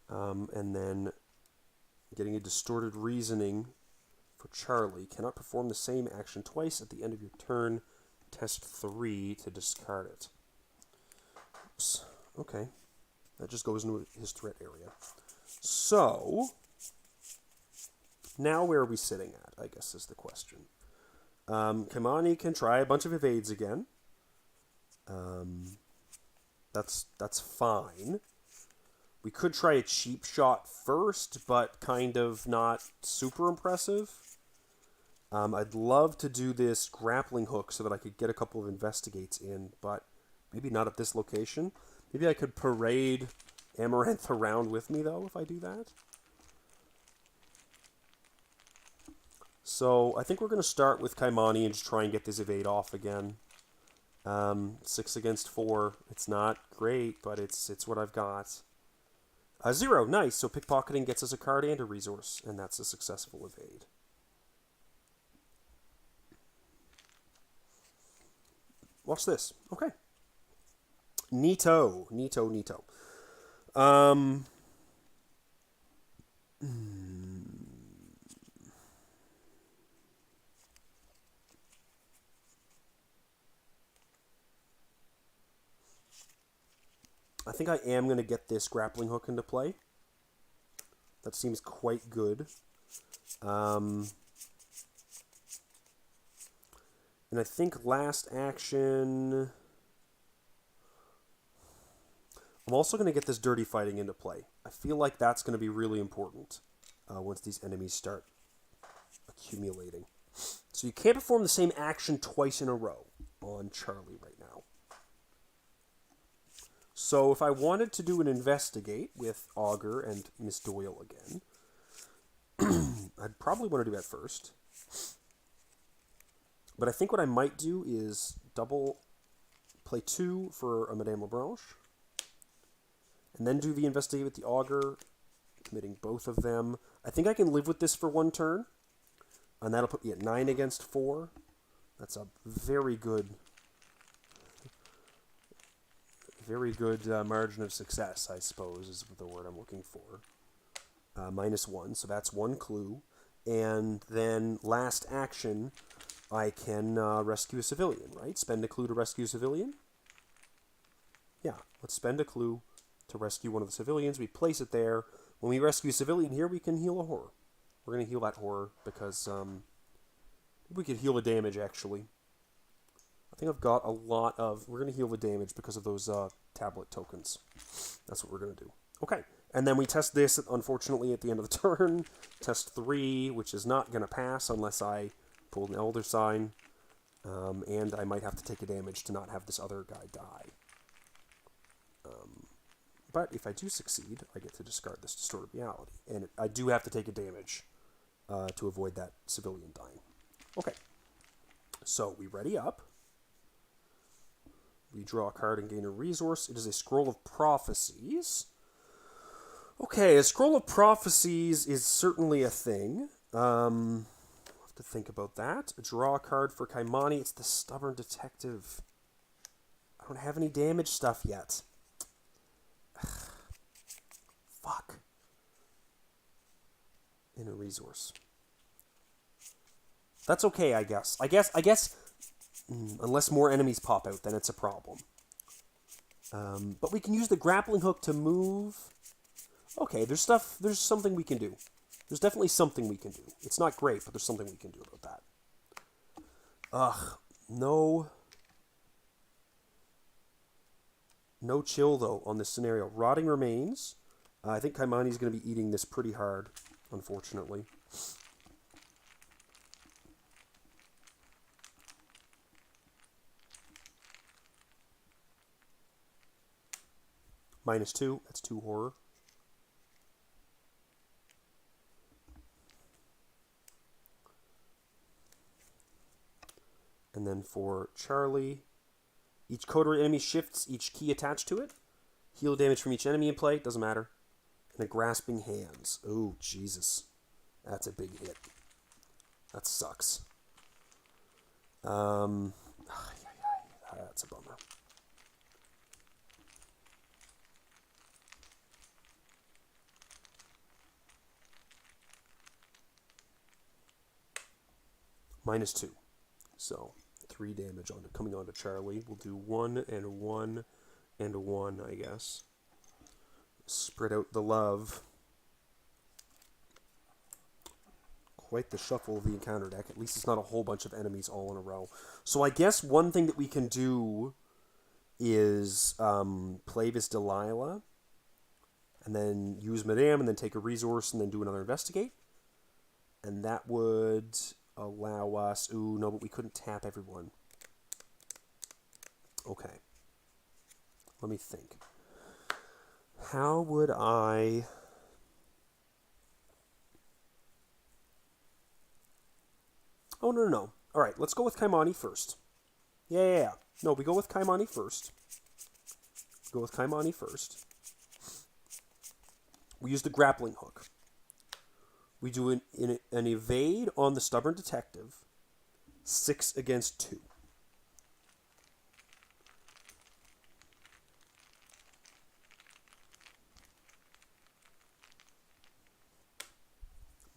And then getting a Distorted Reasoning for Charlie. Cannot perform the same action twice at the end of your turn. Test 3 to discard it. Oops. Okay. That just goes into his threat area. So, now where are we sitting at, I guess is the question. Kaimani can try a bunch of evades again. That's fine. We could try a cheap shot first, but kind of not super impressive. I'd love to do this grappling hook so that I could get a couple of investigates in, but maybe not at this location. Maybe I could parade Amaranth around with me, though, if I do that. So I think we're going to start with Kaimani and just try and get this evade off again. 6 against 4. It's not great, but it's what I've got. 0. Nice. So pickpocketing gets us a card and a resource, and that's a successful evade. Watch this. Okay. Neato. I think I am going to get this grappling hook into play. That seems quite good. And I think last action... I'm also going to get this dirty fighting into play. I feel like that's going to be really important once these enemies start accumulating. So you can't perform the same action twice in a row on Charlie right now. So if I wanted to do an investigate with Augur and Miss Doyle again, I'd probably want to do that first. But I think what I might do is double play 2 for a Madame Lebranche, and then do the investigate with the Augur, committing both of them. I think I can live with this for 1 turn, and that'll put me at 9 against 4. That's a very good margin of success, I suppose, is the word I'm looking for. -1, so that's 1 clue. And then last action, I can rescue a civilian, right? Spend a clue to rescue a civilian? Yeah, let's spend a clue to rescue one of the civilians. We place it there. When we rescue a civilian here, we can heal a horror. We're going to heal that horror because we could heal the damage, actually. I think I've got a lot of... We're going to heal the damage because of those tablet tokens. That's what we're going to do. Okay, and then we test this, unfortunately, at the end of the turn. Test 3, which is not going to pass unless I pull an Elder Sign. And I might have to take a damage to not have this other guy die. But if I do succeed, I get to discard this Distorted Reality. And I do have to take a damage to avoid that civilian dying. Okay, so we ready up. We draw a card and gain a resource. It is a Scroll of Prophecies. Okay, a Scroll of Prophecies is certainly a thing. I'll have to think about that. Draw a card for Kaimani. It's the Stubborn Detective. I don't have any damage stuff yet. Fuck. and a resource. That's okay, I guess. I guess, unless more enemies pop out, then it's a problem. But we can use the grappling hook to move. Okay, there's something we can do. There's definitely something we can do. It's not great, but there's something we can do about that. Ugh, no. No chill, though, on this scenario. Rotting remains. I think Kaimani's going to be eating this pretty hard, unfortunately. -2. That's 2 horror. And then for Charlie, each coder enemy shifts each key attached to it. Heal damage from each enemy in play. Doesn't matter. And a grasping hands. Oh, Jesus. That's a big hit. That sucks. That's a bummer. -2. So 3 damage coming onto Charlie. We'll do 1 and 1 and 1, I guess. Spread out the love. Quite the shuffle of the encounter deck. At least it's not a whole bunch of enemies all in a row. So I guess one thing that we can do is play this Delilah, and then use Madame, and then take a resource, and then do another investigate. And that would allow us... Ooh, no, but we couldn't tap everyone. Okay. Let me think. How would I... Oh, no. All right, let's go with Kaimani first. Yeah. No, we go with Kaimani first. We use the grappling hook. We do an evade on the stubborn detective. 6 against 2.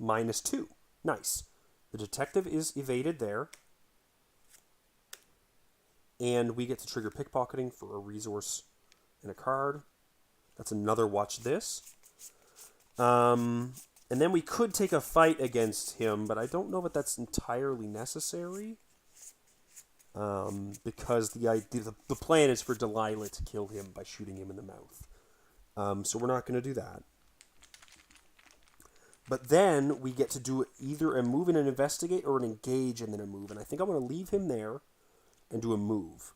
-2. Nice. The detective is evaded there. And we get to trigger pickpocketing for a resource and a card. That's another watch this. And then we could take a fight against him, but I don't know if that's entirely necessary. Because the plan is for Delilah to kill him by shooting him in the mouth. So we're not going to do that. But then we get to do either a move and an investigate or an engage and then a move. And I think I'm going to leave him there and do a move.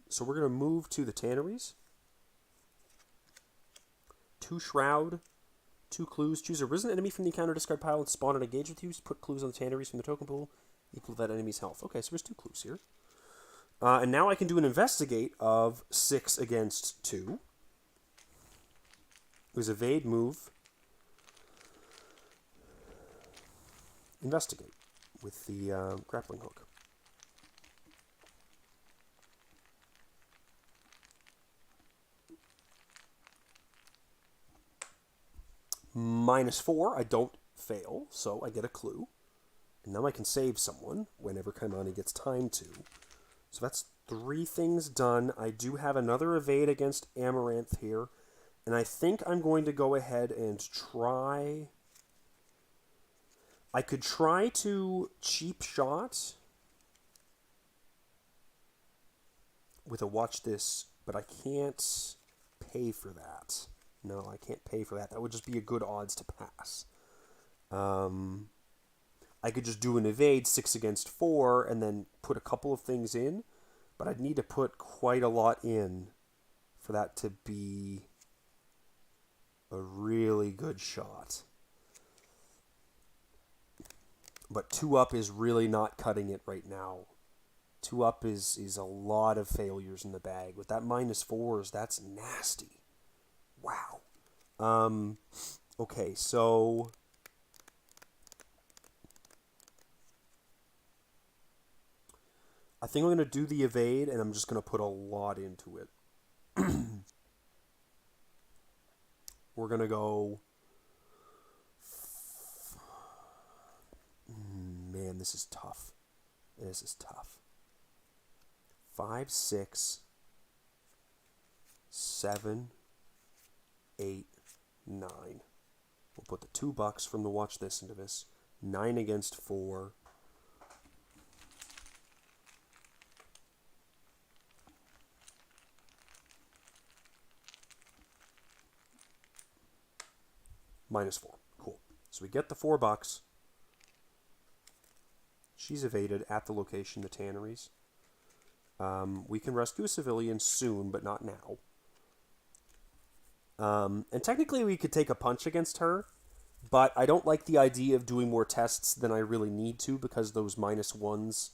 So we're going to move to the tanneries. 2 shroud. 2 clues. Choose a risen enemy from the encounter discard pile and spawn and engage with you. Put clues on the tanneries from the token pool equal to that enemy's health. Okay, so there's 2 clues here. And now I can do an investigate of 6 against 2. It was evade, move, investigate with the grappling hook. -4, I don't fail, so I get a clue. And now I can save someone whenever Kaimani gets time to. So that's 3 things done. I do have another evade against Amaranth here. And I think I'm going to go ahead and try... I could try to cheap shot with a watch this, but I can't pay for that. No, I can't pay for that. That would just be a good odds to pass. I could just do an evade 6 against 4 and then put a couple of things in, but I'd need to put quite a lot in for that to be a really good shot. But 2-up is really not cutting it right now. 2-up is a lot of failures in the bag. With that -4s, that's nasty. Wow. Okay, so... I think I'm going to do the evade, and I'm just going to put a lot into it. We're going to go... man, this is tough. This is tough. 5, 6, 7, 8, 9. We'll put the $2 from the watch this into this. 9 against 4. -4. Cool. So we get the $4. She's evaded at the location, the tanneries. We can rescue a civilian soon, but not now. And technically we could take a punch against her, but I don't like the idea of doing more tests than I really need to, because those -1s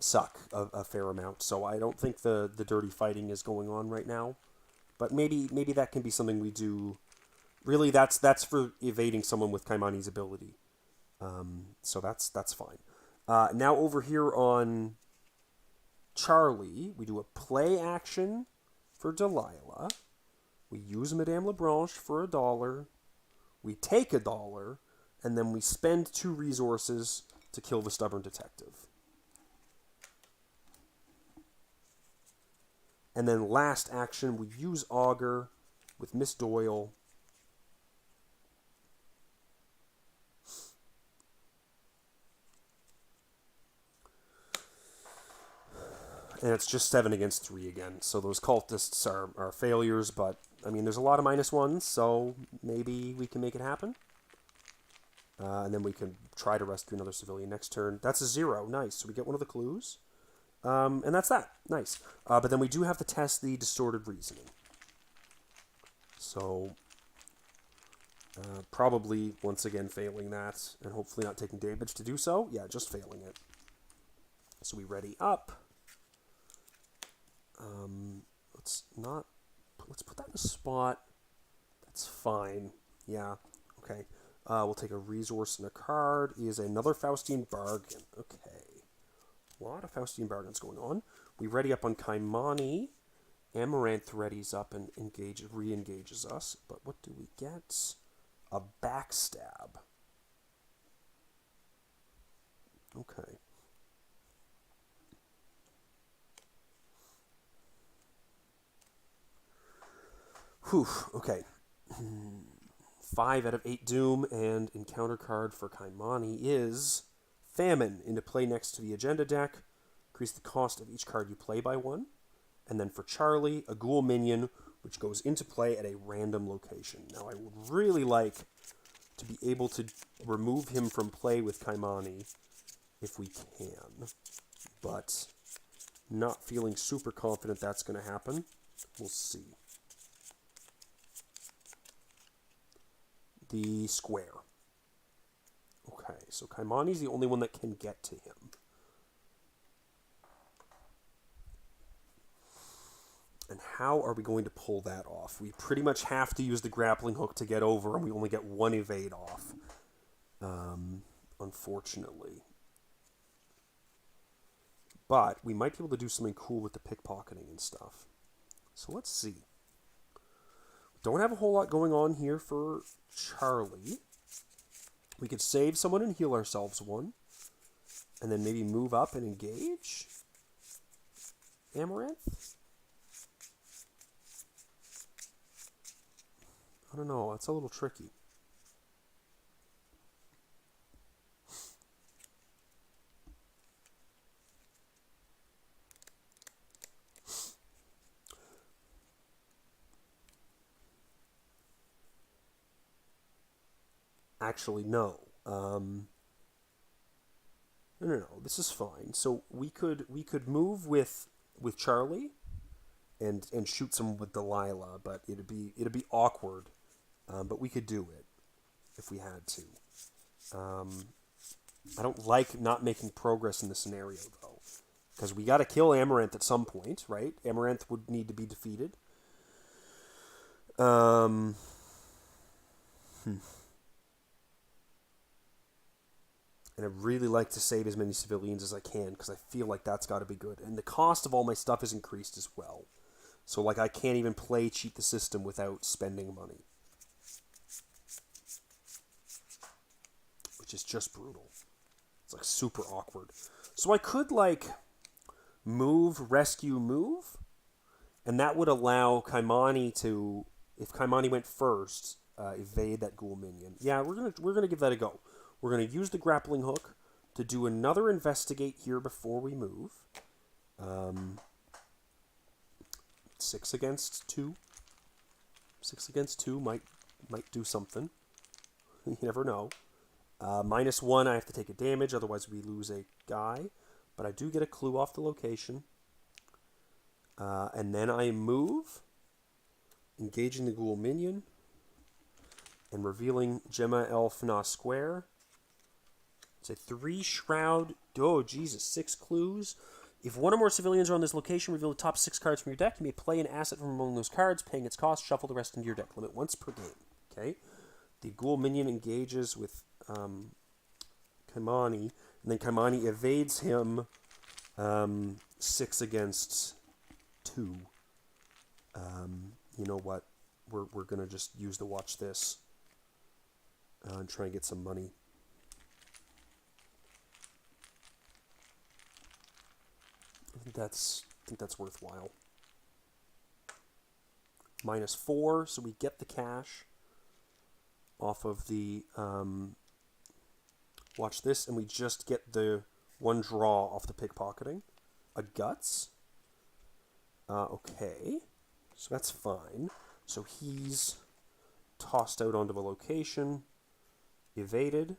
suck a fair amount. So I don't think the dirty fighting is going on right now. But maybe that can be something we do. Really, that's for evading someone with Kaimani's ability. So that's fine. Now over here on Charlie, we do a play action for Delilah. We use Madame Lebranche for $1. We take $1, and then we spend 2 resources to kill the stubborn detective. And then last action, we use Augur with Miss Doyle. And it's just 7 against 3 again. So those cultists are failures, but, I mean, there's a lot of -1s, so maybe we can make it happen. And then we can try to rescue another civilian next turn. That's a 0. Nice. So we get one of the clues. And that's that. Nice. But then we do have to test the distorted reasoning. So, probably, once again, failing that, and hopefully not taking damage to do so. Yeah, just failing it. So we ready up. Let's put that in a spot. That's fine. Yeah. Okay. We'll take a resource and a card. Is another Faustian bargain. Okay. A lot of Faustian bargains going on. We ready up on Kaimani. Amaranth readies up and re-engages us. But what do we get? A backstab. Okay. Whew, okay. 5 out of 8 Doom, and encounter card for Kaimani is Famine. Into play next to the agenda deck. Increase the cost of each card you play by 1. And then for Charlie, a Ghoul minion, which goes into play at a random location. Now, I would really like to be able to remove him from play with Kaimani if we can. But not feeling super confident that's going to happen. We'll see. The square. Okay, so Kaimani's the only one that can get to him. And how are we going to pull that off? We pretty much have to use the grappling hook to get over, and we only get 1 evade off. Unfortunately. But we might be able to do something cool with the pickpocketing and stuff. So let's see. Don't have a whole lot going on here for Charlie. We could save someone and heal ourselves 1. And then maybe move up and engage Amaranth. I don't know. That's a little tricky. Actually, no. No. This is fine. So we could move with Charlie, and shoot some with Delilah, but it'd be awkward. But we could do it if we had to. I don't like not making progress in the scenario though, because we got to kill Amaranth at some point, right? Amaranth would need to be defeated. And I'd really like to save as many civilians as I can, because I feel like that's got to be good. And the cost of all my stuff is increased as well. So, like, I can't even cheat the system without spending money. Which is just brutal. It's like super awkward. So I could like move, rescue, move, and that would allow Kaimani to, if Kaimani went first, evade that ghoul minion. Yeah, we're gonna give that a go. We're gonna use the grappling hook to do another investigate here before we move. 6 against 2. 6 against 2 might do something. You never know. -1, I have to take a damage, otherwise we lose a guy. But I do get a clue off the location. And then I move, engaging the ghoul minion, and revealing Gemma El Fna Square. It's a 3 shroud. Oh, Jesus, 6 clues. If one or more civilians are on this location, reveal the top 6 cards from your deck. You may play an asset from among those cards, paying its cost. Shuffle the rest into your deck. Limit once per game. Okay. The ghoul minion engages with Kaimani, and then Kaimani evades him 6 against 2. You know what? We're gonna just use the watch this and try and get some money. I think that's worthwhile. -4, so we get the cash off of the watch this, and we just get the 1 draw off the pickpocketing. A guts. Okay, so that's fine. So he's tossed out onto a location, evaded.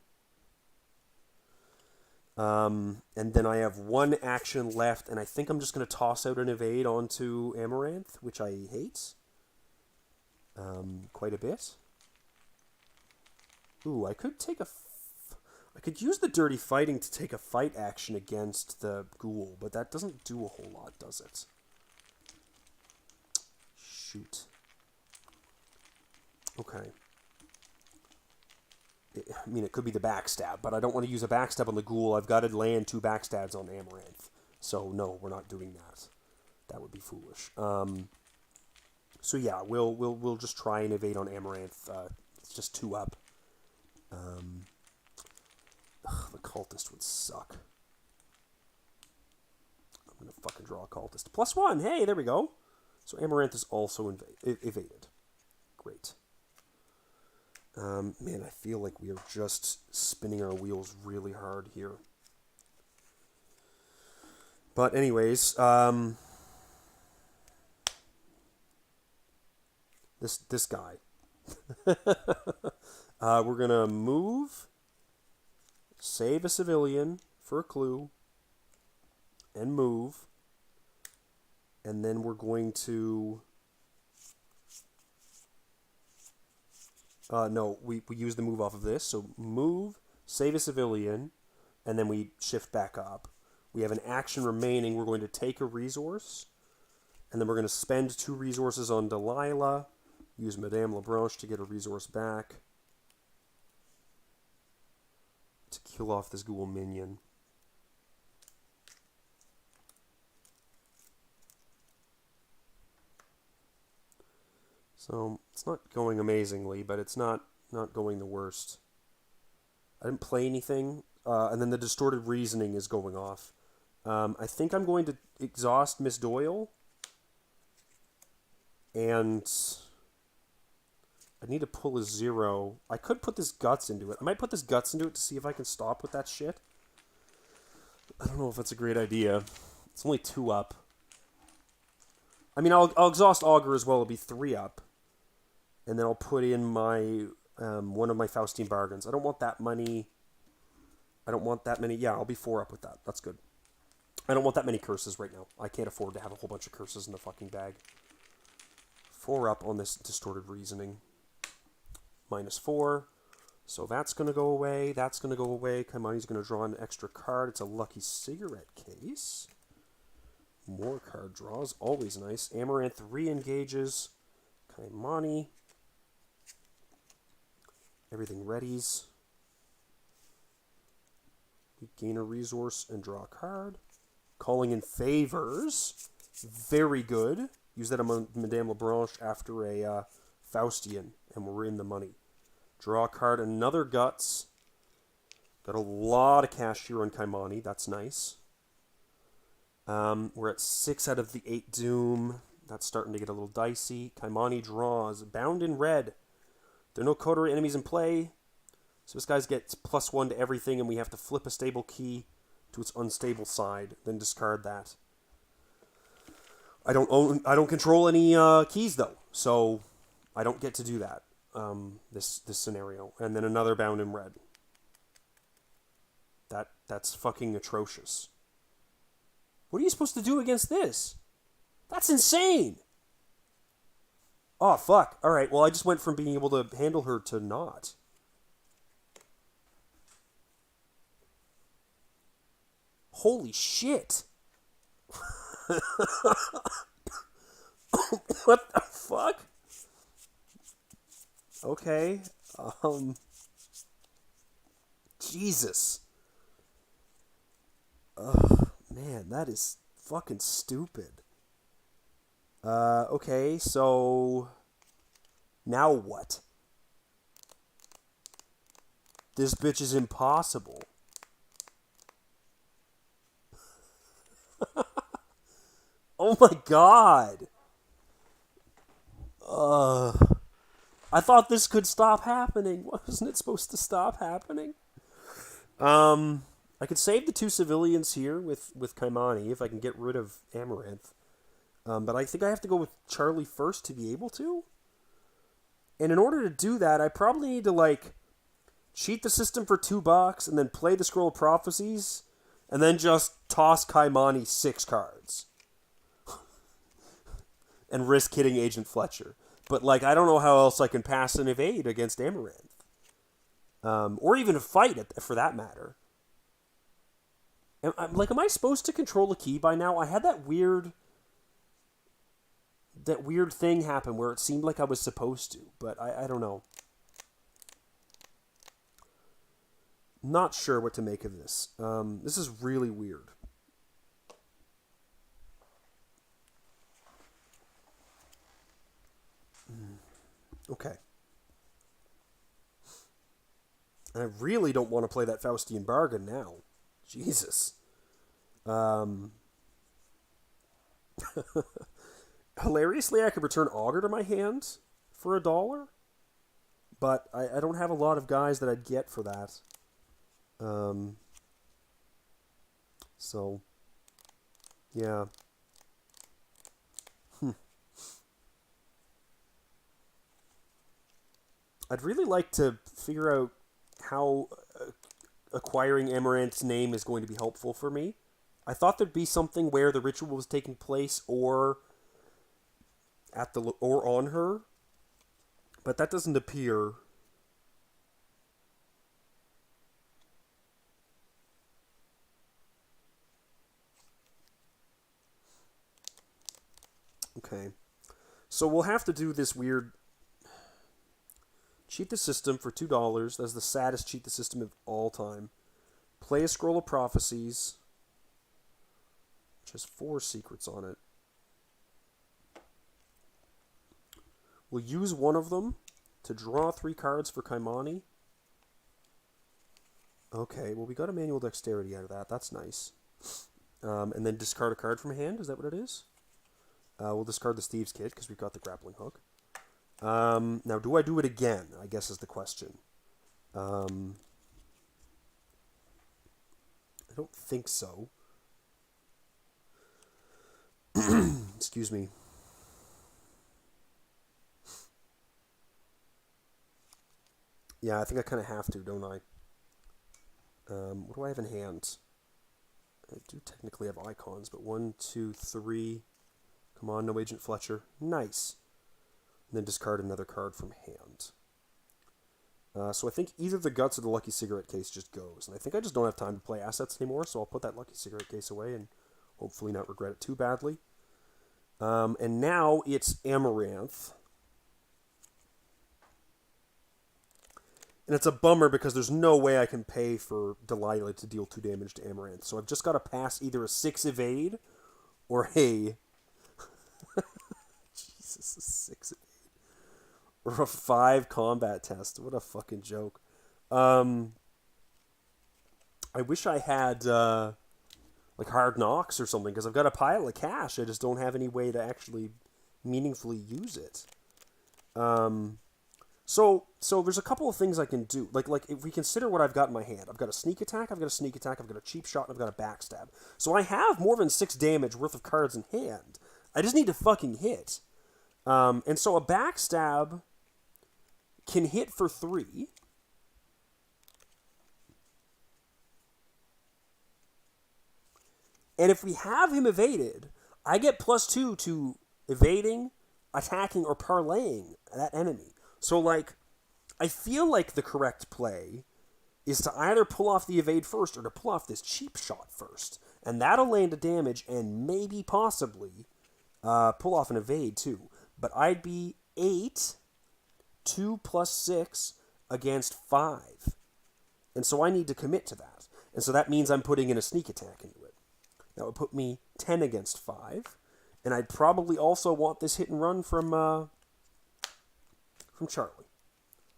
And then I have 1 action left, and I think I'm just going to toss out an evade onto Amaranth, which I hate quite a bit. Ooh, I could take I could use the dirty fighting to take a fight action against the ghoul, but that doesn't do a whole lot, does it? Shoot. Okay. I mean, it could be the backstab, but I don't want to use a backstab on the ghoul. I've got to land 2 backstabs on Amaranth. So, no, we're not doing that. That would be foolish. So, yeah, we'll just try and evade on Amaranth. It's just 2 up. The cultist would suck. I'm going to fucking draw a cultist. +1! Hey, there we go. So, Amaranth is also evaded. Great. Man, I feel like we are just spinning our wheels really hard here. But anyways, this guy. We're gonna move, save a civilian for a clue, and move, and then we're going to. No, we use the move off of this. So move, save a civilian, and then we shift back up. We have an action remaining. We're going to take a resource, and then we're going to spend 2 resources on Delilah. Use Madame Lebranche to get a resource back to kill off this ghoul minion. So, it's not going amazingly, but it's not going the worst. I didn't play anything, and then the distorted reasoning is going off. I think I'm going to exhaust Miss Doyle, and I need to pull a 0. I could put this guts into it. I might put this guts into it to see if I can stop with that shit. I don't know if that's a great idea. It's only 2 up. I mean, I'll exhaust Augur as well. It'll be 3 up. And then I'll put in my one of my Faustine bargains. I don't want that money. I don't want that many. Yeah, I'll be 4 up with that. That's good. I don't want that many curses right now. I can't afford to have a whole bunch of curses in the fucking bag. 4 up on this distorted reasoning. -4. So that's going to go away. That's going to go away. Kaimani's going to draw an extra card. It's a lucky cigarette case. More card draws. Always nice. Amaranth re-engages Kaimani. Everything readies. We gain a resource and draw a card. Calling in favors. Very good. Use that on Madame Lebranche after a Faustian, and we're in the money. Draw a card, another Guts. Got a lot of cash here on Kaimani. That's nice. We're at 6 out of the 8 Doom. That's starting to get a little dicey. Kaimani draws. Bound in red. There are no Kotaro enemies in play. So this guy gets +1 to everything, and we have to flip a stable key to its unstable side, then discard that. I don't control any keys though, so I don't get to do that. This scenario, and then another bound in red. That's fucking atrocious. What are you supposed to do against this? That's insane. Oh fuck! All right, well I just went from being able to handle her to not. Holy shit! What the fuck? Okay. Jesus. Man, that is fucking stupid. Okay, so now what? This bitch is impossible. Oh my god. I thought this could stop happening. Wasn't it supposed to stop happening? I could save the 2 civilians here with Kaimani if I can get rid of Amaranth. But I think I have to go with Charlie first to be able to. And in order to do that, I probably need to, like, cheat the system for $2 and then play the Scroll of Prophecies and then just toss Kaimani 6 cards. And risk hitting Agent Fletcher. But, like, I don't know how else I can pass an evade against Amaranth. Or even a fight, for that matter. Am I supposed to control a key by now? I had that weird thing happen where it seemed like I was supposed to. But I don't know. Not sure what to make of this. This is really weird. Okay. I really don't want to play that Faustian Bargain now. Jesus. Hilariously, I could return Augur to my hand for $1. But I don't have a lot of guys that I'd get for that. So, yeah. I'd really like to figure out how acquiring Amaranth's name is going to be helpful for me. I thought there'd be something where the ritual was taking place or on her, but that doesn't appear. Okay. So we'll have to do this weird cheat the system for $2. That's the saddest cheat the system of all time. Play a Scroll of Prophecies, which has 4 secrets on it. We'll use one of them to draw 3 cards for Kaimani. Okay, well we got a Manual Dexterity out of that. That's nice. And then discard a card from hand. Is that what it is? We'll discard the Steve's Kit because we've got the Grappling Hook. Now, do I do it again? I guess is the question. I don't think so. Excuse me. Yeah, I think I kind of have to, don't I? What do I have in hand? I do technically have icons, but 1, 2, 3. Come on, no Agent Fletcher. Nice. And then discard another card from hand. So I think either the Guts or the Lucky Cigarette Case just goes. And I think I just don't have time to play assets anymore, so I'll put that Lucky Cigarette Case away and hopefully not regret it too badly. And now it's Amaranth. And it's a bummer because there's no way I can pay for Delilah to deal 2 damage to Amaranth. So I've just got to pass either a 6 evade or a... Jesus, a 6 evade. Or a 5 combat test. What a fucking joke. I wish I had like Hard Knocks or something, because I've got a pile of cash. I just don't have any way to actually meaningfully use it. So there's a couple of things I can do. Like if we consider what I've got in my hand, I've got a sneak attack, I've got a cheap shot, and I've got a backstab. So I have more than 6 damage worth of cards in hand. I just need to fucking hit. And so a backstab can hit for 3. And if we have him evaded, I get +2 to evading, attacking, or parlaying that enemy. So, like, I feel like the correct play is to either pull off the evade first or to pull off this cheap shot first. And that'll land a damage and maybe, possibly, pull off an evade too. But I'd be 8, 2 + 6 against 5. And so I need to commit to that. And so that means I'm putting in a sneak attack into it. That would put me 10 against 5. And I'd probably also want this hit and run from Charlie.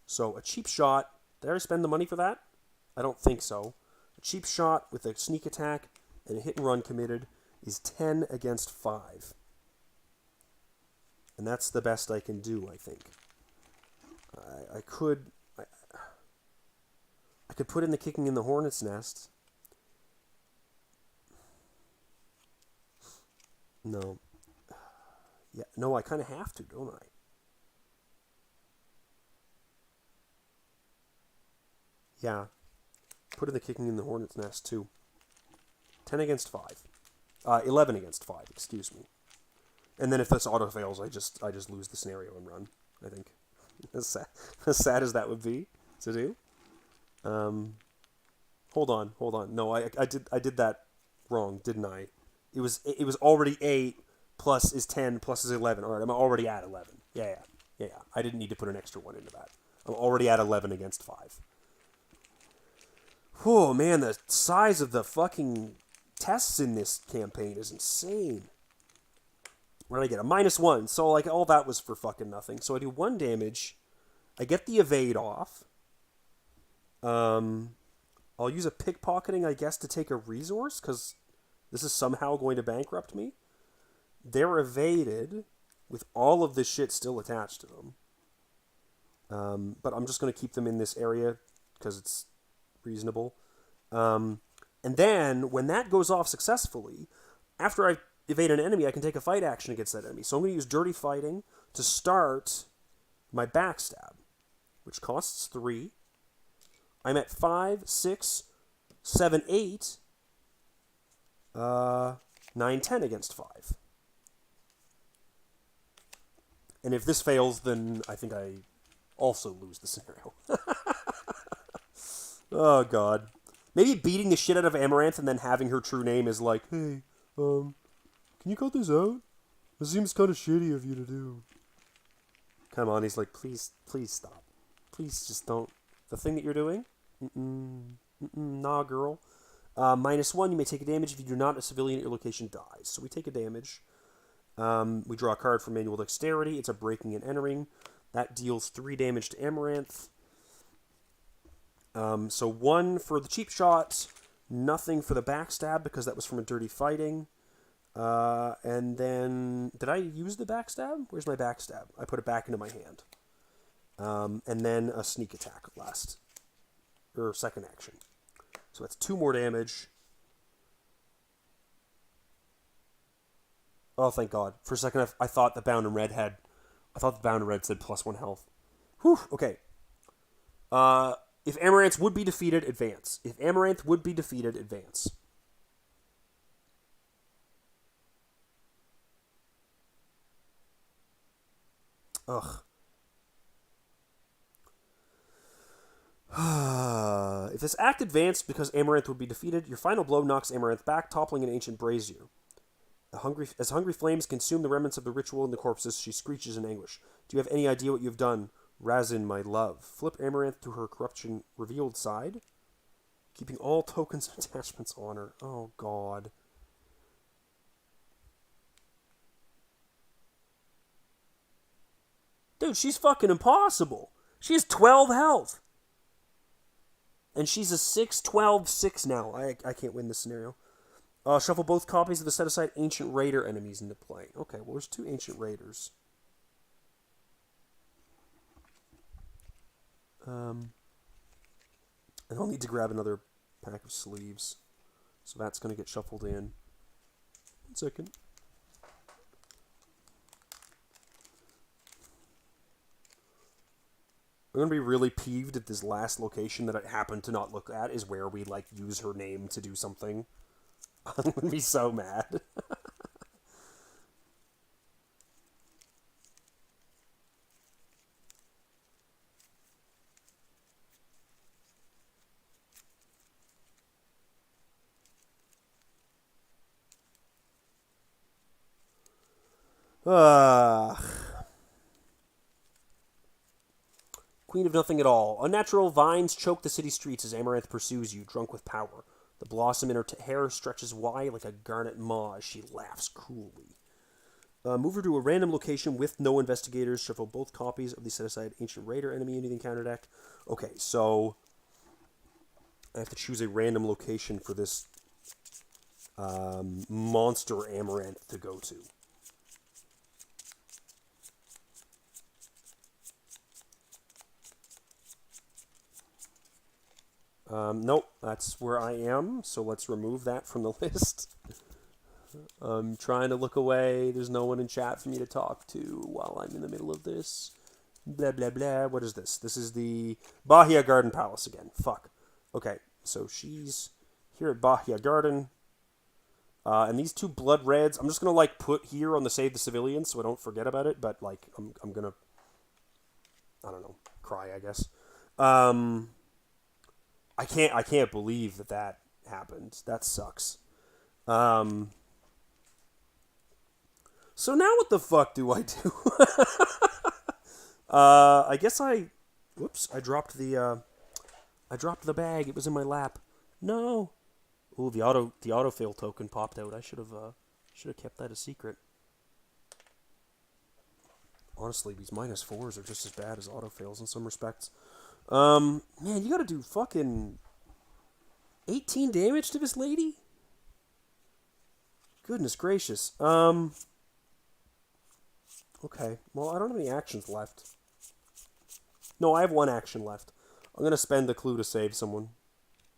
So a cheap shot. Did I already spend the money for that? I don't think so. A cheap shot with a sneak attack and a hit and run committed is 10 against 5. And that's the best I can do, I think. I could put in the kicking in the hornet's nest. No. Yeah, no, I kind of have to, don't I? Yeah. Put in the kicking in the hornet's nest, too. 10 against 5. 11 against 5, excuse me. And then if this auto fails, I just lose the scenario and run, I think. As sad as that would be to do. Hold on. No, I did that wrong, didn't I? It was already 8 plus is 10 plus is 11. All right, I'm already at 11. Yeah. I didn't need to put an extra one into that. I'm already at 11 against 5. Oh, man, the size of the fucking tests in this campaign is insane. What did I get? A -1. So, like, all that was for fucking nothing. So I do 1 damage. I get the evade off. I'll use a pickpocketing, I guess, to take a resource, because this is somehow going to bankrupt me. They're evaded with all of this shit still attached to them. But I'm just going to keep them in this area because it's reasonable. And then, when that goes off successfully, after I evade an enemy, I can take a fight action against that enemy. So I'm going to use Dirty Fighting to start my backstab, which costs 3. I'm at 5, 6, 7, 8, 9, 10 against 5. And if this fails, then I think I also lose the scenario. Oh, God. Maybe beating the shit out of Amaranth and then having her true name is like, hey, can you cut this out? This seems kind of shitty of you to do. Come on, he's like, please stop. Please just don't. The thing that you're doing? Nah, girl. -1, you may take a damage if you do not, a civilian at your location dies. So we take a damage. We draw a card for Manual Dexterity. It's a breaking and entering. That deals 3 damage to Amaranth. So 1 for the cheap shot, nothing for the backstab because that was from a Dirty Fighting. And then, did I use the backstab? Where's my backstab? I put it back into my hand. And then a sneak attack last, or second action. So that's 2 more damage. Oh, thank God. For a second, I thought the Bound in Red said +1 health. Whew, okay. If Amaranth would be defeated, advance. Ugh. If this act advanced because Amaranth would be defeated, your final blow knocks Amaranth back, toppling an ancient brazier. As hungry flames consume the remnants of the ritual and the corpses, she screeches in anguish. Do you have any idea what you've done, Razin, my love? Flip Amaranth to her corruption-revealed side, keeping all tokens and attachments on her. Oh, God. Dude, she's fucking impossible. She has 12 health. And she's a 6/12/6 now. I can't win this scenario. Shuffle both copies of the set-aside Ancient Raider enemies into play. Okay, well, there's 2 Ancient Raiders. And I'll need to grab another pack of sleeves. So that's going to get shuffled in. 1 second. I'm going to be really peeved at this last location that I happen to not look at is where we, like, use her name to do something. I'm going to be so mad. Queen of Nothing at All. Unnatural vines choke the city streets as Amaranth pursues you, drunk with power. The blossom in her hair stretches wide like a garnet maw as she laughs cruelly. Move her to a random location with no investigators. Shuffle both copies of the set-aside Ancient Raider enemy into the encounter deck. Okay, so I have to choose a random location for this monster Amaranth to go to. Nope, that's where I am, so let's remove that from the list. I'm trying to look away. There's no one in chat for me to talk to while I'm in the middle of this. Blah, blah, blah. What is this? This is the Bahia Garden Palace again. Fuck. Okay, so she's here at Bahia Garden. And these 2 blood reds, I'm just going to, like, put here on the Save the Civilians so I don't forget about it, but, like, I'm going to, I don't know, cry, I guess. I can't believe that happened. That sucks. So now what the fuck do I do? I guess whoops, I dropped the bag. It was in my lap. No. Ooh, the autofill token popped out. I should have kept that a secret. Honestly, these -4s are just as bad as autofails in some respects. Man, you gotta do fucking 18 damage to this lady? Goodness gracious. Okay, well, I don't have any actions left. No, I have 1 action left. I'm gonna spend the clue to save someone,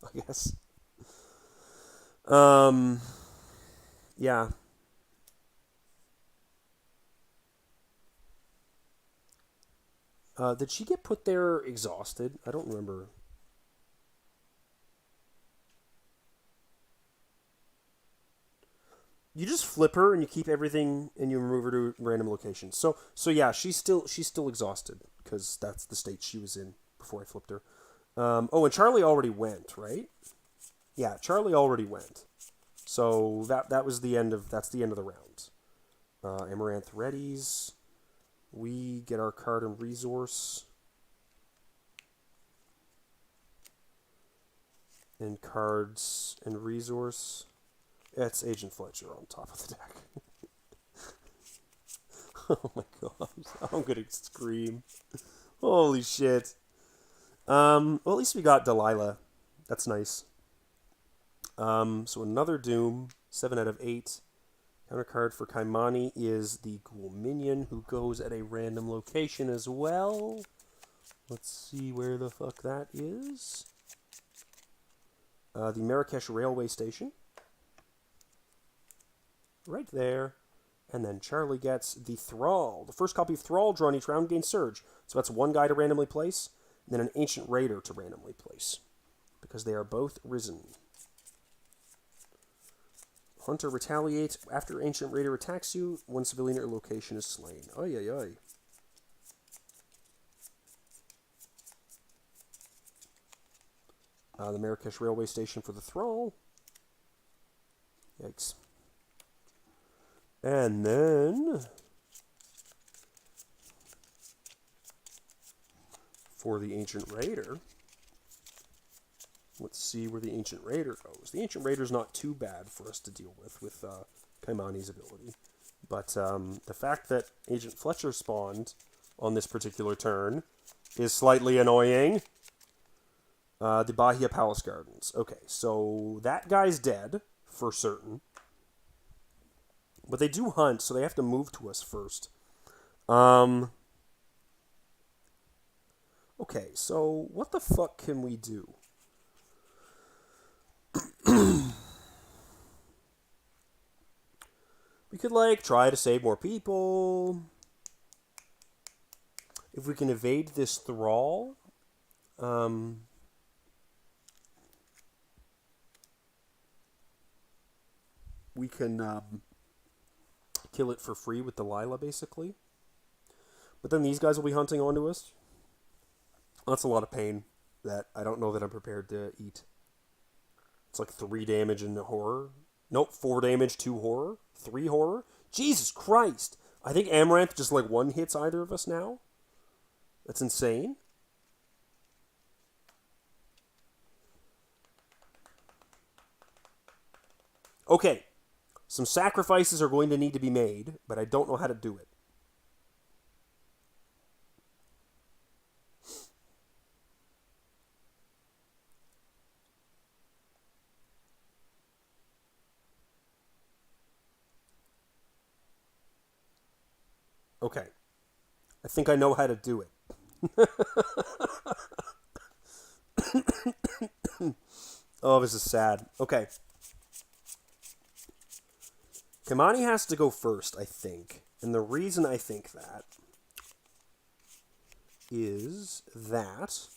I guess. Yeah. Did she get put there exhausted? I don't remember. You just flip her and you keep everything and you remove her to random locations. So yeah, she's still exhausted because that's the state she was in before I flipped her. Oh, and Charlie already went, right? Yeah, Charlie already went. So that's the end of the round. Amaranth readies. We get our card and resource. And cards and resource. It's Agent Fletcher on top of the deck. Oh my god. I'm gonna scream. Holy shit. Well, at least we got Delilah. That's nice. So another Doom. 7 out of 8. Counter card for Kaimani is the Ghoul Minion, who goes at a random location as well. Let's see where the fuck that is. The Marrakesh Railway Station. Right there. And then Charlie gets the Thrall. The first copy of Thrall drawn each round gains Surge. So that's 1 guy to randomly place, and then an Ancient Raider to randomly place. Because they are both risen. Hunter retaliates. After Ancient Raider attacks you, 1 civilian or location is slain. Oy, oy, oy. The Marrakesh Railway Station for the Thrall. Yikes. And then, for the Ancient Raider, let's see where the Ancient Raider goes. The Ancient Raider's not too bad for us to deal with Kaimani's ability. But the fact that Agent Fletcher spawned on this particular turn is slightly annoying. The Bahia Palace Gardens. Okay, so that guy's dead, for certain. But they do hunt, so they have to move to us first. Okay, so what the fuck can we do? We could, like, try to save more people. If we can evade this thrall, we can kill it for free with Delilah, basically. But then these guys will be hunting onto us. That's a lot of pain that I don't know that I'm prepared to eat. It's like 3 damage in horror. Nope, 4 damage, 2 horror, 3 horror. Jesus Christ! I think Amaranth just like one hits either of us now. That's insane. Okay, some sacrifices are going to need to be made, but I don't know how to do it. Okay. I think I know how to do it. Oh, this is sad. Okay. Kamani has to go first, I think. And the reason I think that is that...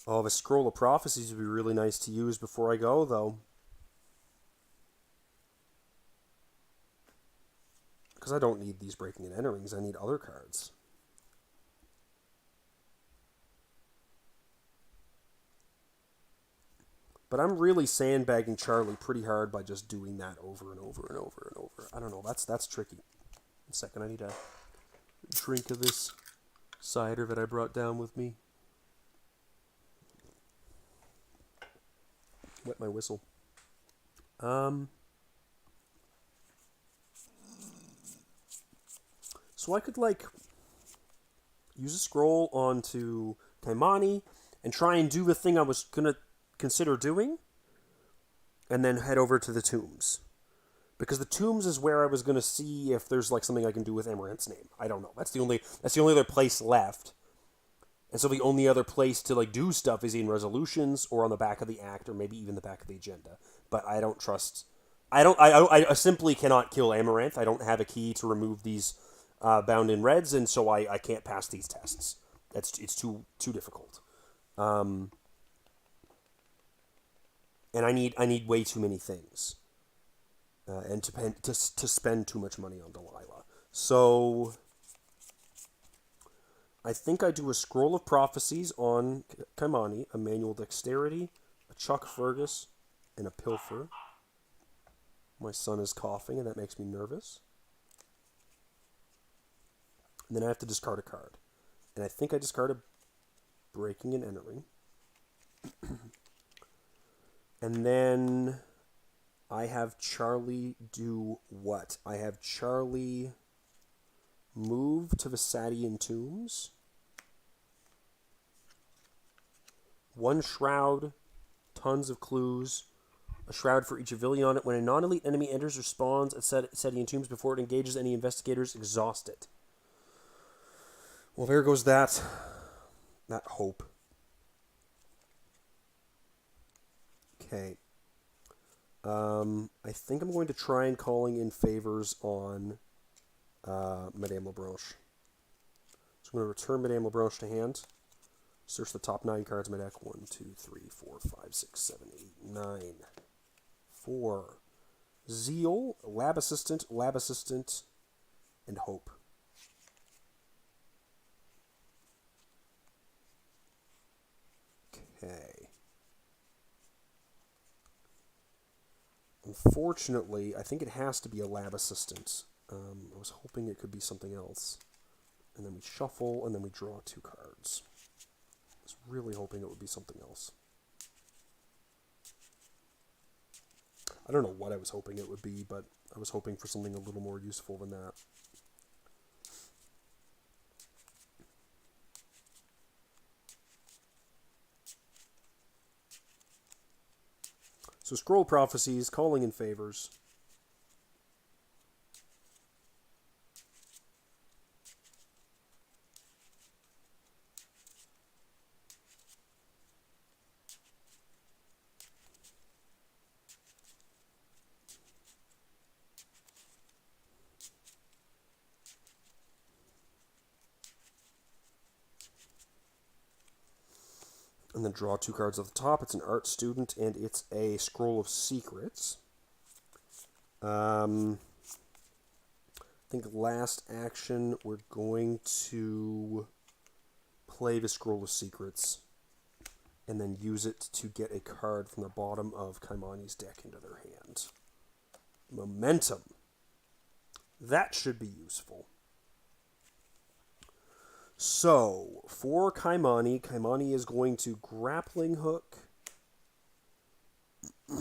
Oh, the Scroll of Prophecies would be really nice to use before I go, though. Because I don't need these Breaking and Enterings. I need other cards. But I'm really sandbagging Charlie pretty hard by just doing that over and over and over and over. I don't know. That's tricky. 1 second. I need a drink of this cider that I brought down with me. Wet my whistle. So I could, like, use a scroll onto Kaimani and try and do the thing I was going to consider doing, and then head over to the tombs. Because the tombs is where I was going to see if there's, like, something I can do with Amaranth's name. I don't know. That's the only other place left. And so the only other place to, like, do stuff is in resolutions or on the back of the act or maybe even the back of the agenda. But I don't trust... I simply cannot kill Amaranth. I don't have a key to remove these bound in reds, and so I can't pass these tests. It's too difficult. And I need way too many things. And to spend too much money on Delilah. So... I think I do a Scroll of Prophecies on Kaimani, a Manual Dexterity, a Chuck Fergus, and a Pilfer. My son is coughing, and that makes me nervous. And then I have to discard a card. And I think I discarded Breaking and Entering. And then I have Charlie do what? I have Charlie move to the Sadian Tombs. 1 shroud, tons of clues, a shroud for each ability on it. When a non-elite enemy enters or spawns at Sadian Tombs before it engages any investigators, exhaust it. Well, there goes that hope. Okay. I think I'm going to try and calling in favors on Madame Labranche. So I'm going to return Madame Labranche to hand. Search the top 9 cards in my deck. 1, 2, 3, 4, 5, 6, 7, 8, 9. 4. Zeal, Lab Assistant, and Hope. Okay. Unfortunately, I think it has to be a Lab Assistant. I was hoping it could be something else. And then we shuffle, and then we draw 2 cards. I was really hoping it would be something else. I don't know what I was hoping it would be, but I was hoping for something a little more useful than that. So Scroll Prophecies, Calling in Favors. And then draw 2 cards off the top. It's an Art Student, and it's a Scroll of Secrets. I think last action, we're going to play the Scroll of Secrets, and then use it to get a card from the bottom of Kaimani's deck into their hand. Momentum. That should be useful. So, for Kaimani, Kaimani is going to Grappling Hook. The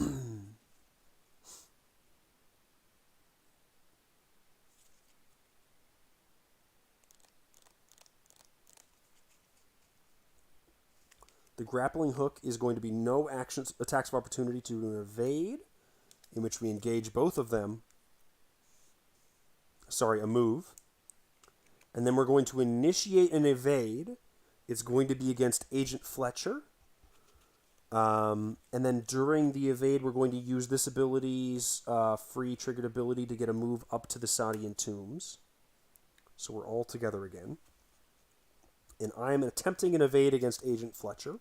Grappling Hook is going to be no actions, attacks of opportunity to evade, in which we engage both of them. Sorry, a move. And then we're going to initiate an evade. It's going to be against Agent Fletcher. And then during the evade, we're going to use this ability's free triggered ability to get a move up to the Sadian Tombs. So we're all together again. And I'm attempting an evade against Agent Fletcher.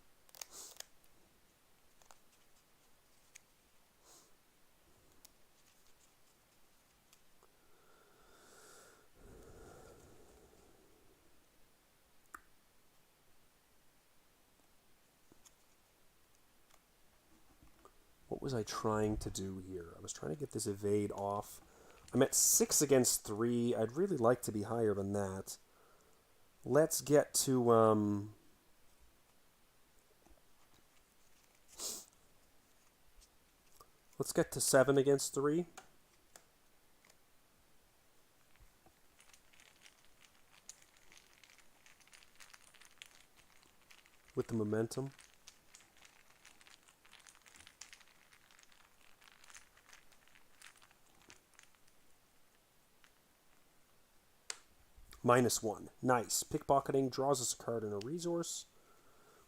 What was I trying to do here? I was trying to get this evade off. I'm at 6 against 3. I'd really like to be higher than that. Let's get to, let's get to 7 against 3. With the momentum. -1. Nice. Pickpocketing draws us a card and a resource.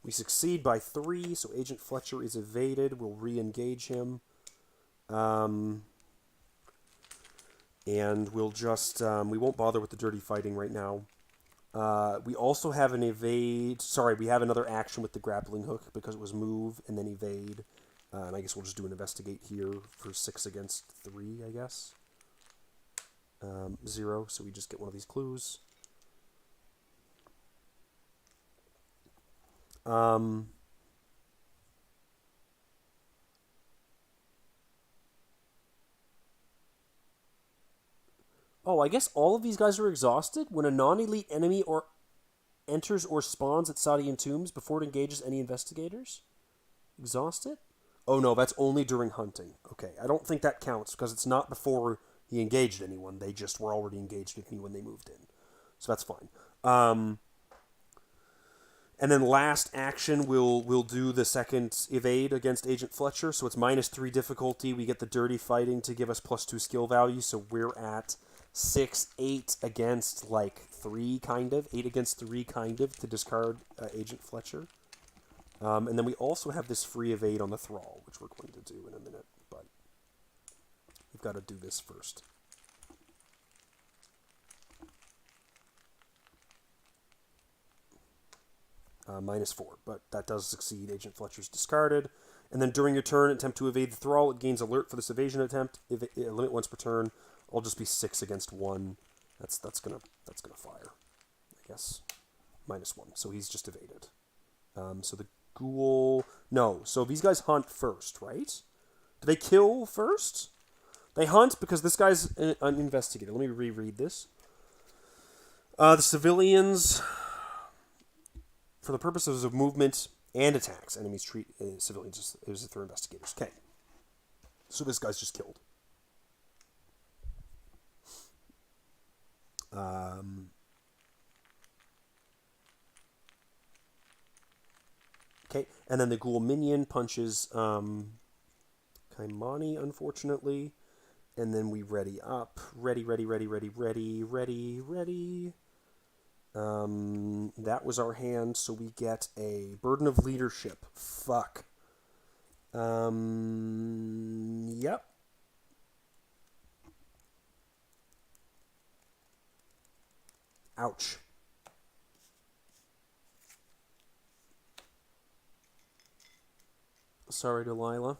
We succeed by 3, so Agent Fletcher is evaded. We'll re-engage him. And we'll just... we won't bother with the dirty fighting right now. We also have an evade... Sorry, we have another action with the Grappling Hook because it was move and then evade. And I guess we'll just do an investigate here for 6 against 3, I guess. 0, so we just get one of these clues. Oh, I guess all of these guys are exhausted? When a non-elite enemy or enters or spawns at Sadian Tombs before it engages any investigators? Exhausted? Oh no, that's only during hunting. Okay, I don't think that counts because it's not before he engaged anyone. They just were already engaged with me when they moved in. So that's fine. And then last action, we'll do the second evade against Agent Fletcher. So it's -3 difficulty. We get the dirty fighting to give us +2 skill value. So we're at 6, 8 against like 3, kind of. 8 against 3, kind of, to discard Agent Fletcher. And then we also have this free evade on the Thrall, which we're going to do in a minute. But we've got to do this first. -4, but that does succeed. Agent Fletcher's discarded. And then during your turn, attempt to evade the Thrall. It gains alert for this evasion attempt. Limit once per turn. I'll just be 6 against 1. That's gonna fire, I guess. -1. So he's just evaded. So the Ghoul... No, so these guys hunt first, right? Do they kill first? They hunt because this guy's an investigator. Let me reread this. The civilians... For the purposes of movement and attacks, enemies treat civilians as if they're investigators. Okay. So this guy's just killed. Okay, and then the ghoul minion punches Kaimani, unfortunately. And then we ready up. Ready. That was our hand, so we get a Burden of Leadership. Fuck. Yep. Ouch. Sorry, Delilah.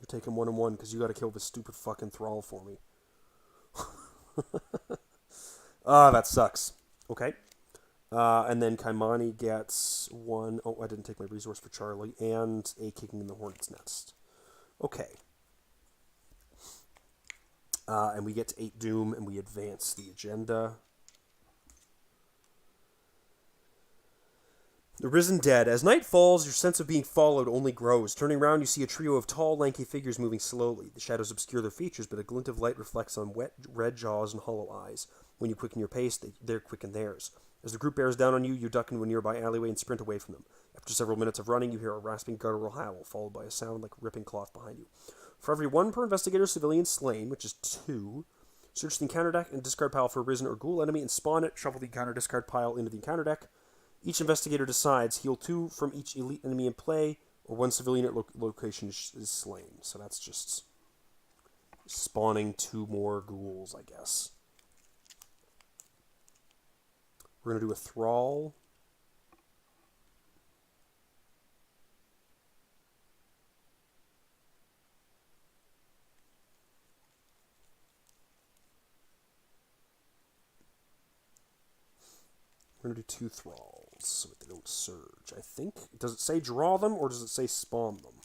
You're taking 1-1 because you got to kill this stupid fucking thrall for me. That sucks. Okay. And then Kaimani gets 1... Oh, I didn't take my resource for Charlie. And a Kicking in the Hornet's Nest. Okay. And we get to 8 Doom, and we advance the agenda. The Risen Dead. As night falls, your sense of being followed only grows. Turning around, you see a trio of tall, lanky figures moving slowly. The shadows obscure their features, but a glint of light reflects on wet, red jaws and hollow eyes. When you quicken your pace, they're quicken theirs. As the group bears down on you, you duck into a nearby alleyway and sprint away from them. After several minutes of running, you hear a rasping guttural howl, followed by a sound like ripping cloth behind you. For every 1 per investigator civilian slain, which is 2, search the encounter deck and discard pile for a risen or ghoul enemy and spawn it. Shuffle the encounter discard pile into the encounter deck. Each investigator decides heal 2 from each elite enemy in play, or 1 civilian at location is slain. So that's just spawning 2 more ghouls, I guess. We're going to do a thrall. We're going to do 2 thralls so that they don't surge, I think. Does it say draw them, or does it say spawn them?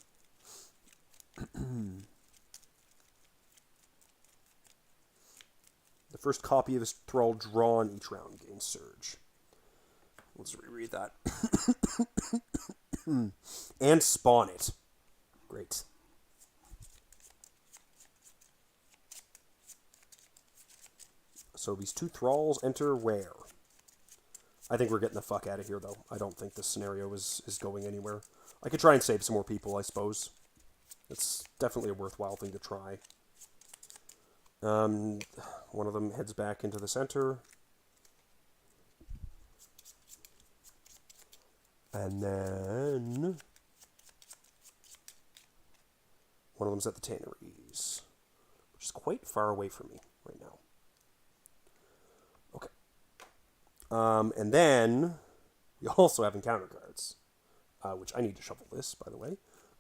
The first copy of this thrall drawn each round gains surge. Let's reread that. And spawn it. Great. So these 2 thralls enter where? I think we're getting the fuck out of here, though. I don't think this scenario is going anywhere. I could try and save some more people, I suppose. It's definitely a worthwhile thing to try. One of them heads back into the center. And then one of them's at the tanneries, which is quite far away from me right now. Okay. And then we also have encounter cards, which I need to shuffle this, by the way.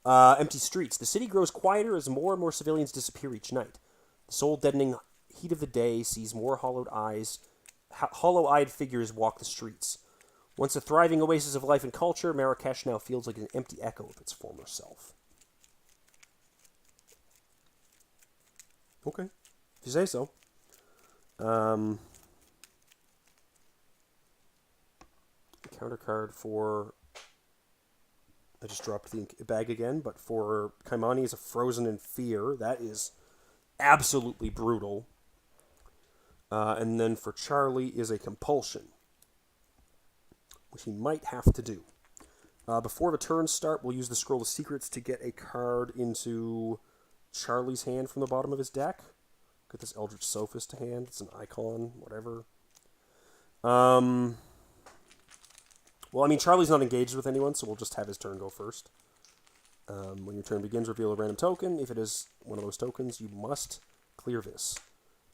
Empty streets. The city grows quieter as more and more civilians disappear each night. The soul-deadening heat of the day sees more hollow-eyed figures walk the streets. Once a thriving oasis of life and culture, Marrakesh now feels like an empty echo of its former self. Okay, if you say so. Counter card for... I just dropped the bag again, but for Kaimani is a Frozen in Fear. That is absolutely brutal. And then for Charlie is a Compulsion, which he might have to do. Before the turns start, we'll use the Scroll of Secrets to get a card into Charlie's hand from the bottom of his deck. Get this Eldritch Sophist to hand. It's an icon, whatever. Well, I mean, Charlie's not engaged with anyone, so we'll just have his turn go first. When your turn begins, reveal a random token. If it is one of those tokens, you must clear this.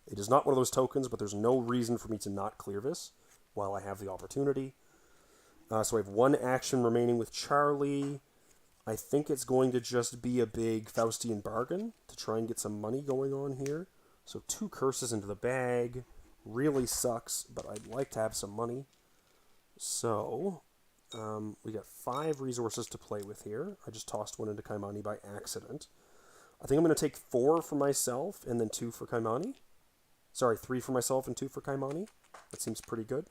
It is not one of those tokens, but there's no reason for me to not clear this while I have the opportunity. So I have 1 action remaining with Charlie. I think it's going to just be a big Faustian bargain to try and get some money going on here. So 2 curses into the bag. Really sucks, but I'd like to have some money. So... we got 5 resources to play with here. I just tossed 1 into Kaimani by accident. I think I'm going to take 4 for myself and then 2 for Kaimani. Sorry, 3 for myself and 2 for Kaimani. That seems pretty good.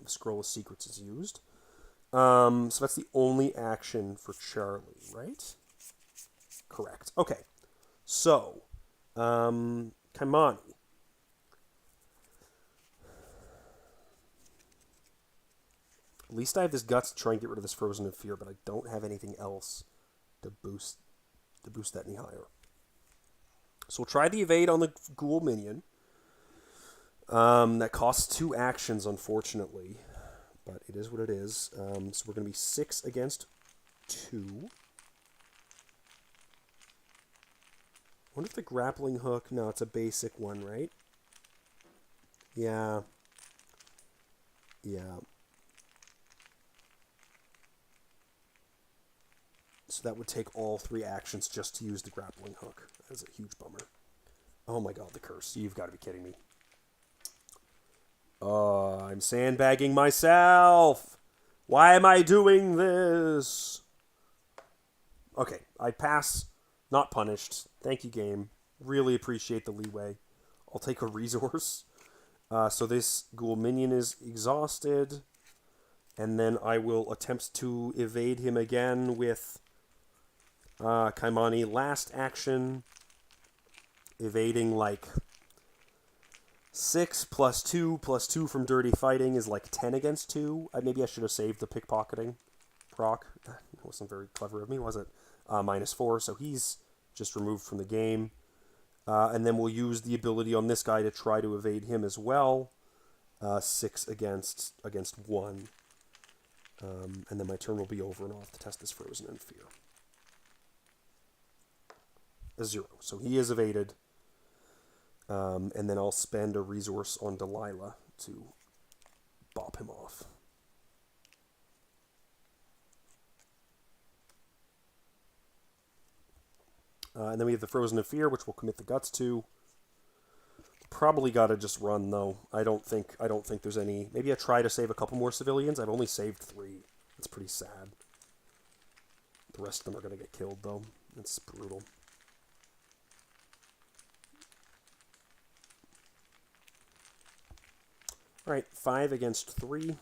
The Scroll of Secrets is used. So that's the only action for Charlie, right? Correct. Okay. So, Kaimani. At least I have this guts to try and get rid of this Frozen in Fear, but I don't have anything else to boost to boost that any higher. So we'll try the evade on the ghoul minion. That costs 2 actions, unfortunately. But it is what it is. So we're going to be 6 against 2. I wonder if the grappling hook... No, it's a basic one, right? Yeah. Yeah. So that would take all 3 actions just to use the grappling hook. That is a huge bummer. Oh my god, the curse. You've got to be kidding me. I'm sandbagging myself. Why am I doing this? Okay, I pass. Not punished. Thank you, game. Really appreciate the leeway. I'll take a resource. So this ghoul minion is exhausted. And then I will attempt to evade him again with Kaimani. Last action. Evading like 6 plus 2 plus 2 from Dirty Fighting is like 10 against 2. Maybe I should have saved the pickpocketing proc. That wasn't very clever of me, was it? -4, so he's just removed from the game. And then we'll use the ability on this guy to try to evade him as well. 6 against 1. And then my turn will be over and I'll have to test this Frozen in Fear. A 0. So he is evaded. And then I'll spend a resource on Delilah to bop him off. And then we have the Frozen in Fear, which we'll commit the guts to. Probably got to just run, though. I don't think there's any... Maybe I try to save a couple more civilians. I've only saved 3. That's pretty sad. The rest of them are going to get killed, though. It's brutal. Alright, 5 against 3.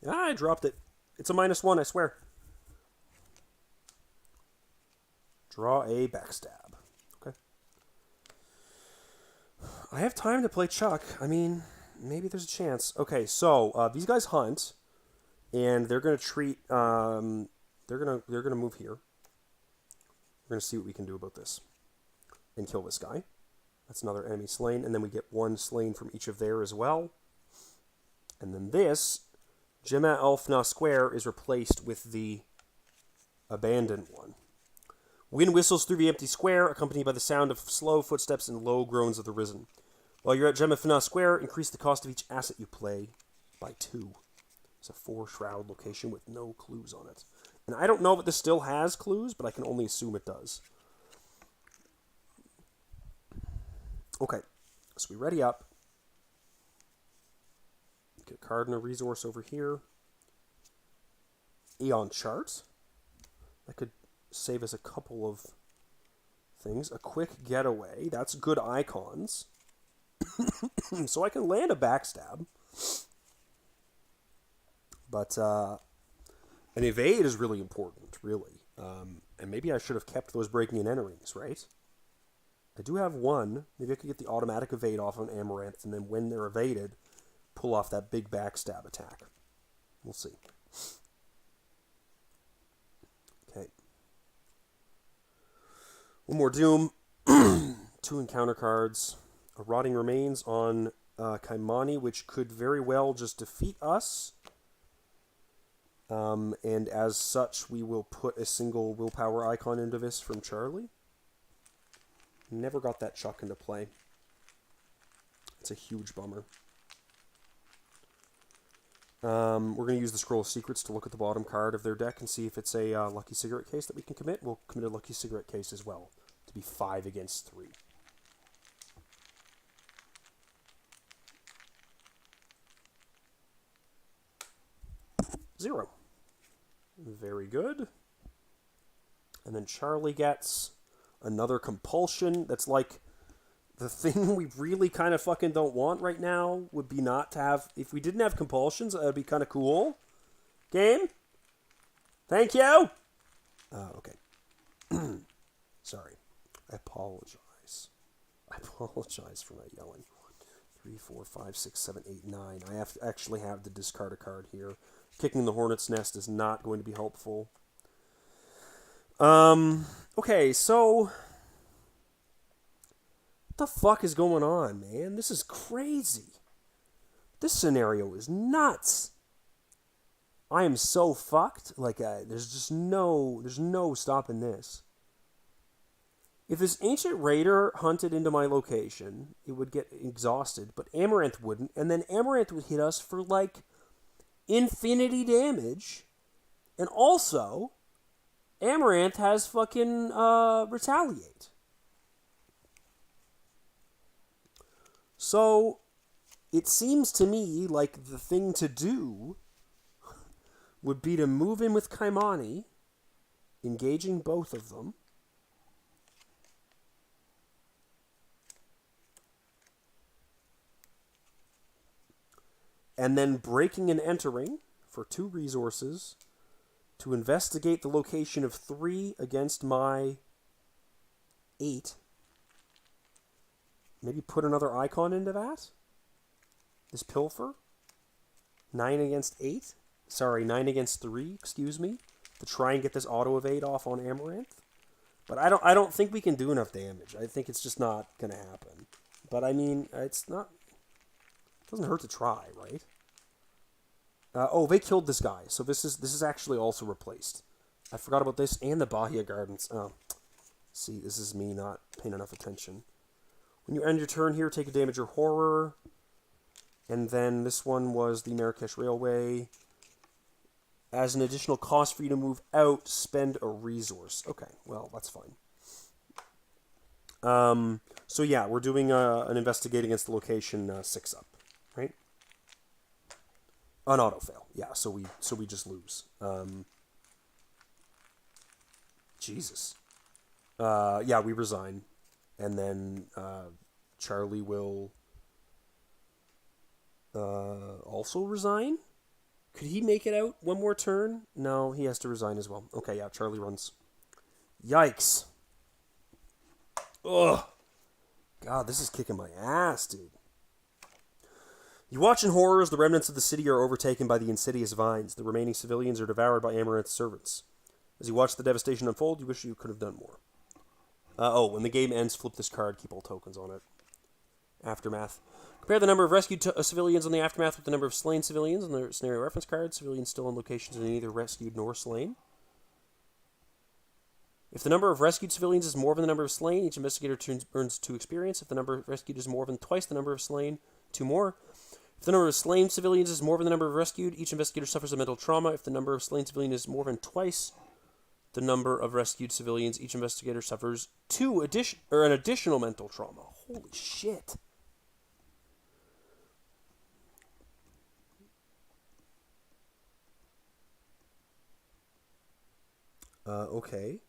Ah, I dropped it. It's a -1, I swear. Draw a backstab. Okay. I have time to play Chuck. I mean, maybe there's a chance. Okay, so these guys hunt, and they're gonna treat. They're gonna move here. We're gonna see what we can do about this, and kill this guy. That's another enemy slain, and then we get 1 slain from each of there as well. And then this Gemma Elfna Square is replaced with the abandoned one. Wind whistles through the empty square, accompanied by the sound of slow footsteps and low groans of the risen. While you're at Gemma Elfna Square, increase the cost of each asset you play by 2. It's a 4-shroud location with no clues on it. And I don't know if this still has clues, but I can only assume it does. Okay, so we ready up. Get a card and a resource over here. Aeon Chart. That could save us a couple of things. A quick getaway. That's good icons. So I can land a backstab. But an evade is really important, really. And maybe I should have kept those breaking and enterings, right? I do have 1. Maybe I could get the automatic evade off on Amaranth, and then when they're evaded, pull off that big backstab attack. We'll see. Okay. 1 more Doom. 2 encounter cards. A Rotting Remains on Kaimani, which could very well just defeat us. And as such, we will put a single willpower icon into this from Charlie. Never got that Chuck into play. It's a huge bummer. We're going to use the Scroll of Secrets to look at the bottom card of their deck and see if it's a Lucky Cigarette case that we can commit. We'll commit a Lucky Cigarette case as well, to be 5 against 3. Zero. Very good. And then Charlie gets another Compulsion. That's like the thing we really kind of fucking don't want right now would be not to have... If we didn't have Compulsions, that would be kind of cool. Game? Thank you! Okay. Sorry. I apologize. I apologize for not yelling. 3, 4, 5, 6, 7, 8, 9. I actually have to discard a card here. Kicking the hornet's nest is not going to be helpful. Okay, so what the fuck is going on, man? This is crazy. This scenario is nuts. I am so fucked. Like, there's no stopping this. If this ancient raider hunted into my location, it would get exhausted, but Amaranth wouldn't, and then Amaranth would hit us for, like, infinity damage, and also, Amaranth has fucking, Retaliate. So, it seems to me like the thing to do would be to move in with Kaimani, engaging both of them, and then breaking and entering for 2 resources to investigate the location of 3 against my 8. Maybe put another icon into that? This pilfer? 9 against 8? Sorry, 9 against 3, excuse me. To try and get this auto-evade off on Amaranth. But I don't think we can do enough damage. I think it's just not going to happen. But I mean, it's not... It doesn't hurt to try, right? Oh, they killed this guy. So this is actually also replaced. I forgot about this and the Bahia Gardens. Oh, see, this is me not paying enough attention. When you end your turn here, take a damage or horror. And then this one was the Marrakesh Railway. As an additional cost for you to move out, spend a resource. Okay, well, that's fine. So yeah, we're doing an investigate against the location 6 up, right? An auto fail. Yeah, so we just lose. Jesus. Yeah, we resign, and then Charlie will also resign. Could he make it out one more turn? No, he has to resign as well. Okay, yeah, Charlie runs. Yikes. Ugh. God, this is kicking my ass, dude. You watch in horror as the remnants of the city are overtaken by the insidious vines. The remaining civilians are devoured by Amaranth's servants. As you watch the devastation unfold, you wish you could have done more. When the game ends, flip this card, keep all tokens on it. Aftermath. Compare the number of rescued civilians on the Aftermath with the number of slain civilians on the scenario reference card. Civilians still in locations are neither rescued nor slain. If the number of rescued civilians is more than the number of slain, each investigator earns 2 experience. If the number of rescued is more than twice the number of slain, 2 more. If the number of slain civilians is more than the number of rescued, each investigator suffers a mental trauma. If the number of slain civilians is more than twice the number of rescued civilians, each investigator suffers an additional mental trauma. Holy shit. Okay.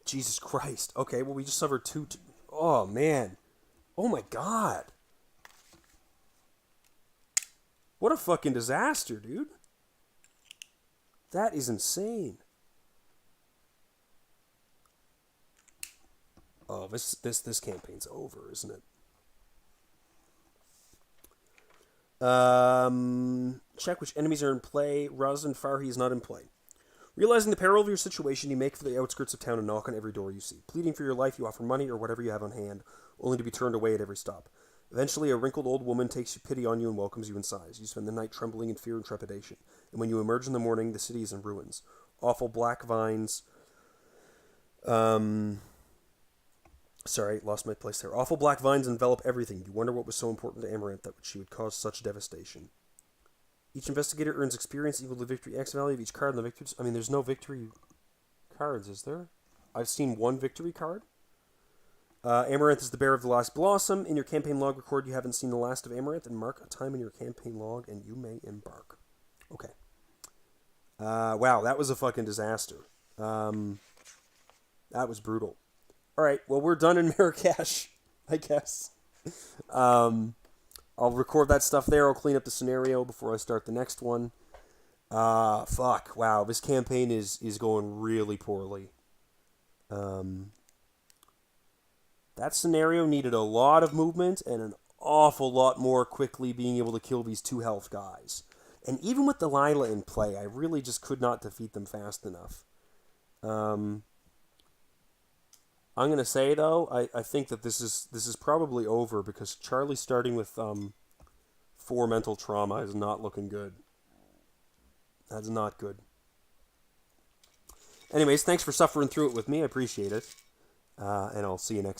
Jesus Christ. Okay, well, we just suffered 2... Oh, man. Oh, my God. What a fucking disaster, dude. That is insane. Oh, this campaign's over, isn't it? Check which enemies are in play. Razan Farhi is not in play. Realizing the peril of your situation, you make for the outskirts of town and knock on every door you see. Pleading for your life, you offer money or whatever you have on hand, only to be turned away at every stop. Eventually, a wrinkled old woman takes pity on you and welcomes you inside. You spend the night trembling in fear and trepidation, and when you emerge in the morning, the city is in ruins. Awful black vines... Sorry, lost my place there. Awful black vines envelop everything. You wonder what was so important to Amaranth that she would cause such devastation. Each investigator earns experience equal to the victory X value of each card in the victory... I mean, there's no victory cards, is there? I've seen 1 victory card. Amaranth is the bearer of the last blossom. In your campaign log, record you haven't seen the last of Amaranth and mark a time in your campaign log and you may embark. Okay. Wow, that was a fucking disaster. That was brutal. Alright, well, we're done in Marrakesh, I guess. I'll record that stuff there. I'll clean up the scenario before I start the next one. Fuck. Wow, this campaign is going really poorly. That scenario needed a lot of movement and an awful lot more quickly being able to kill these 2 health guys. And even with Delilah in play, I really just could not defeat them fast enough. I'm gonna say though, I think that this is probably over because Charlie starting with 4 mental trauma is not looking good. That's not good. Anyways, thanks for suffering through it with me. I appreciate it. And I'll see you next time.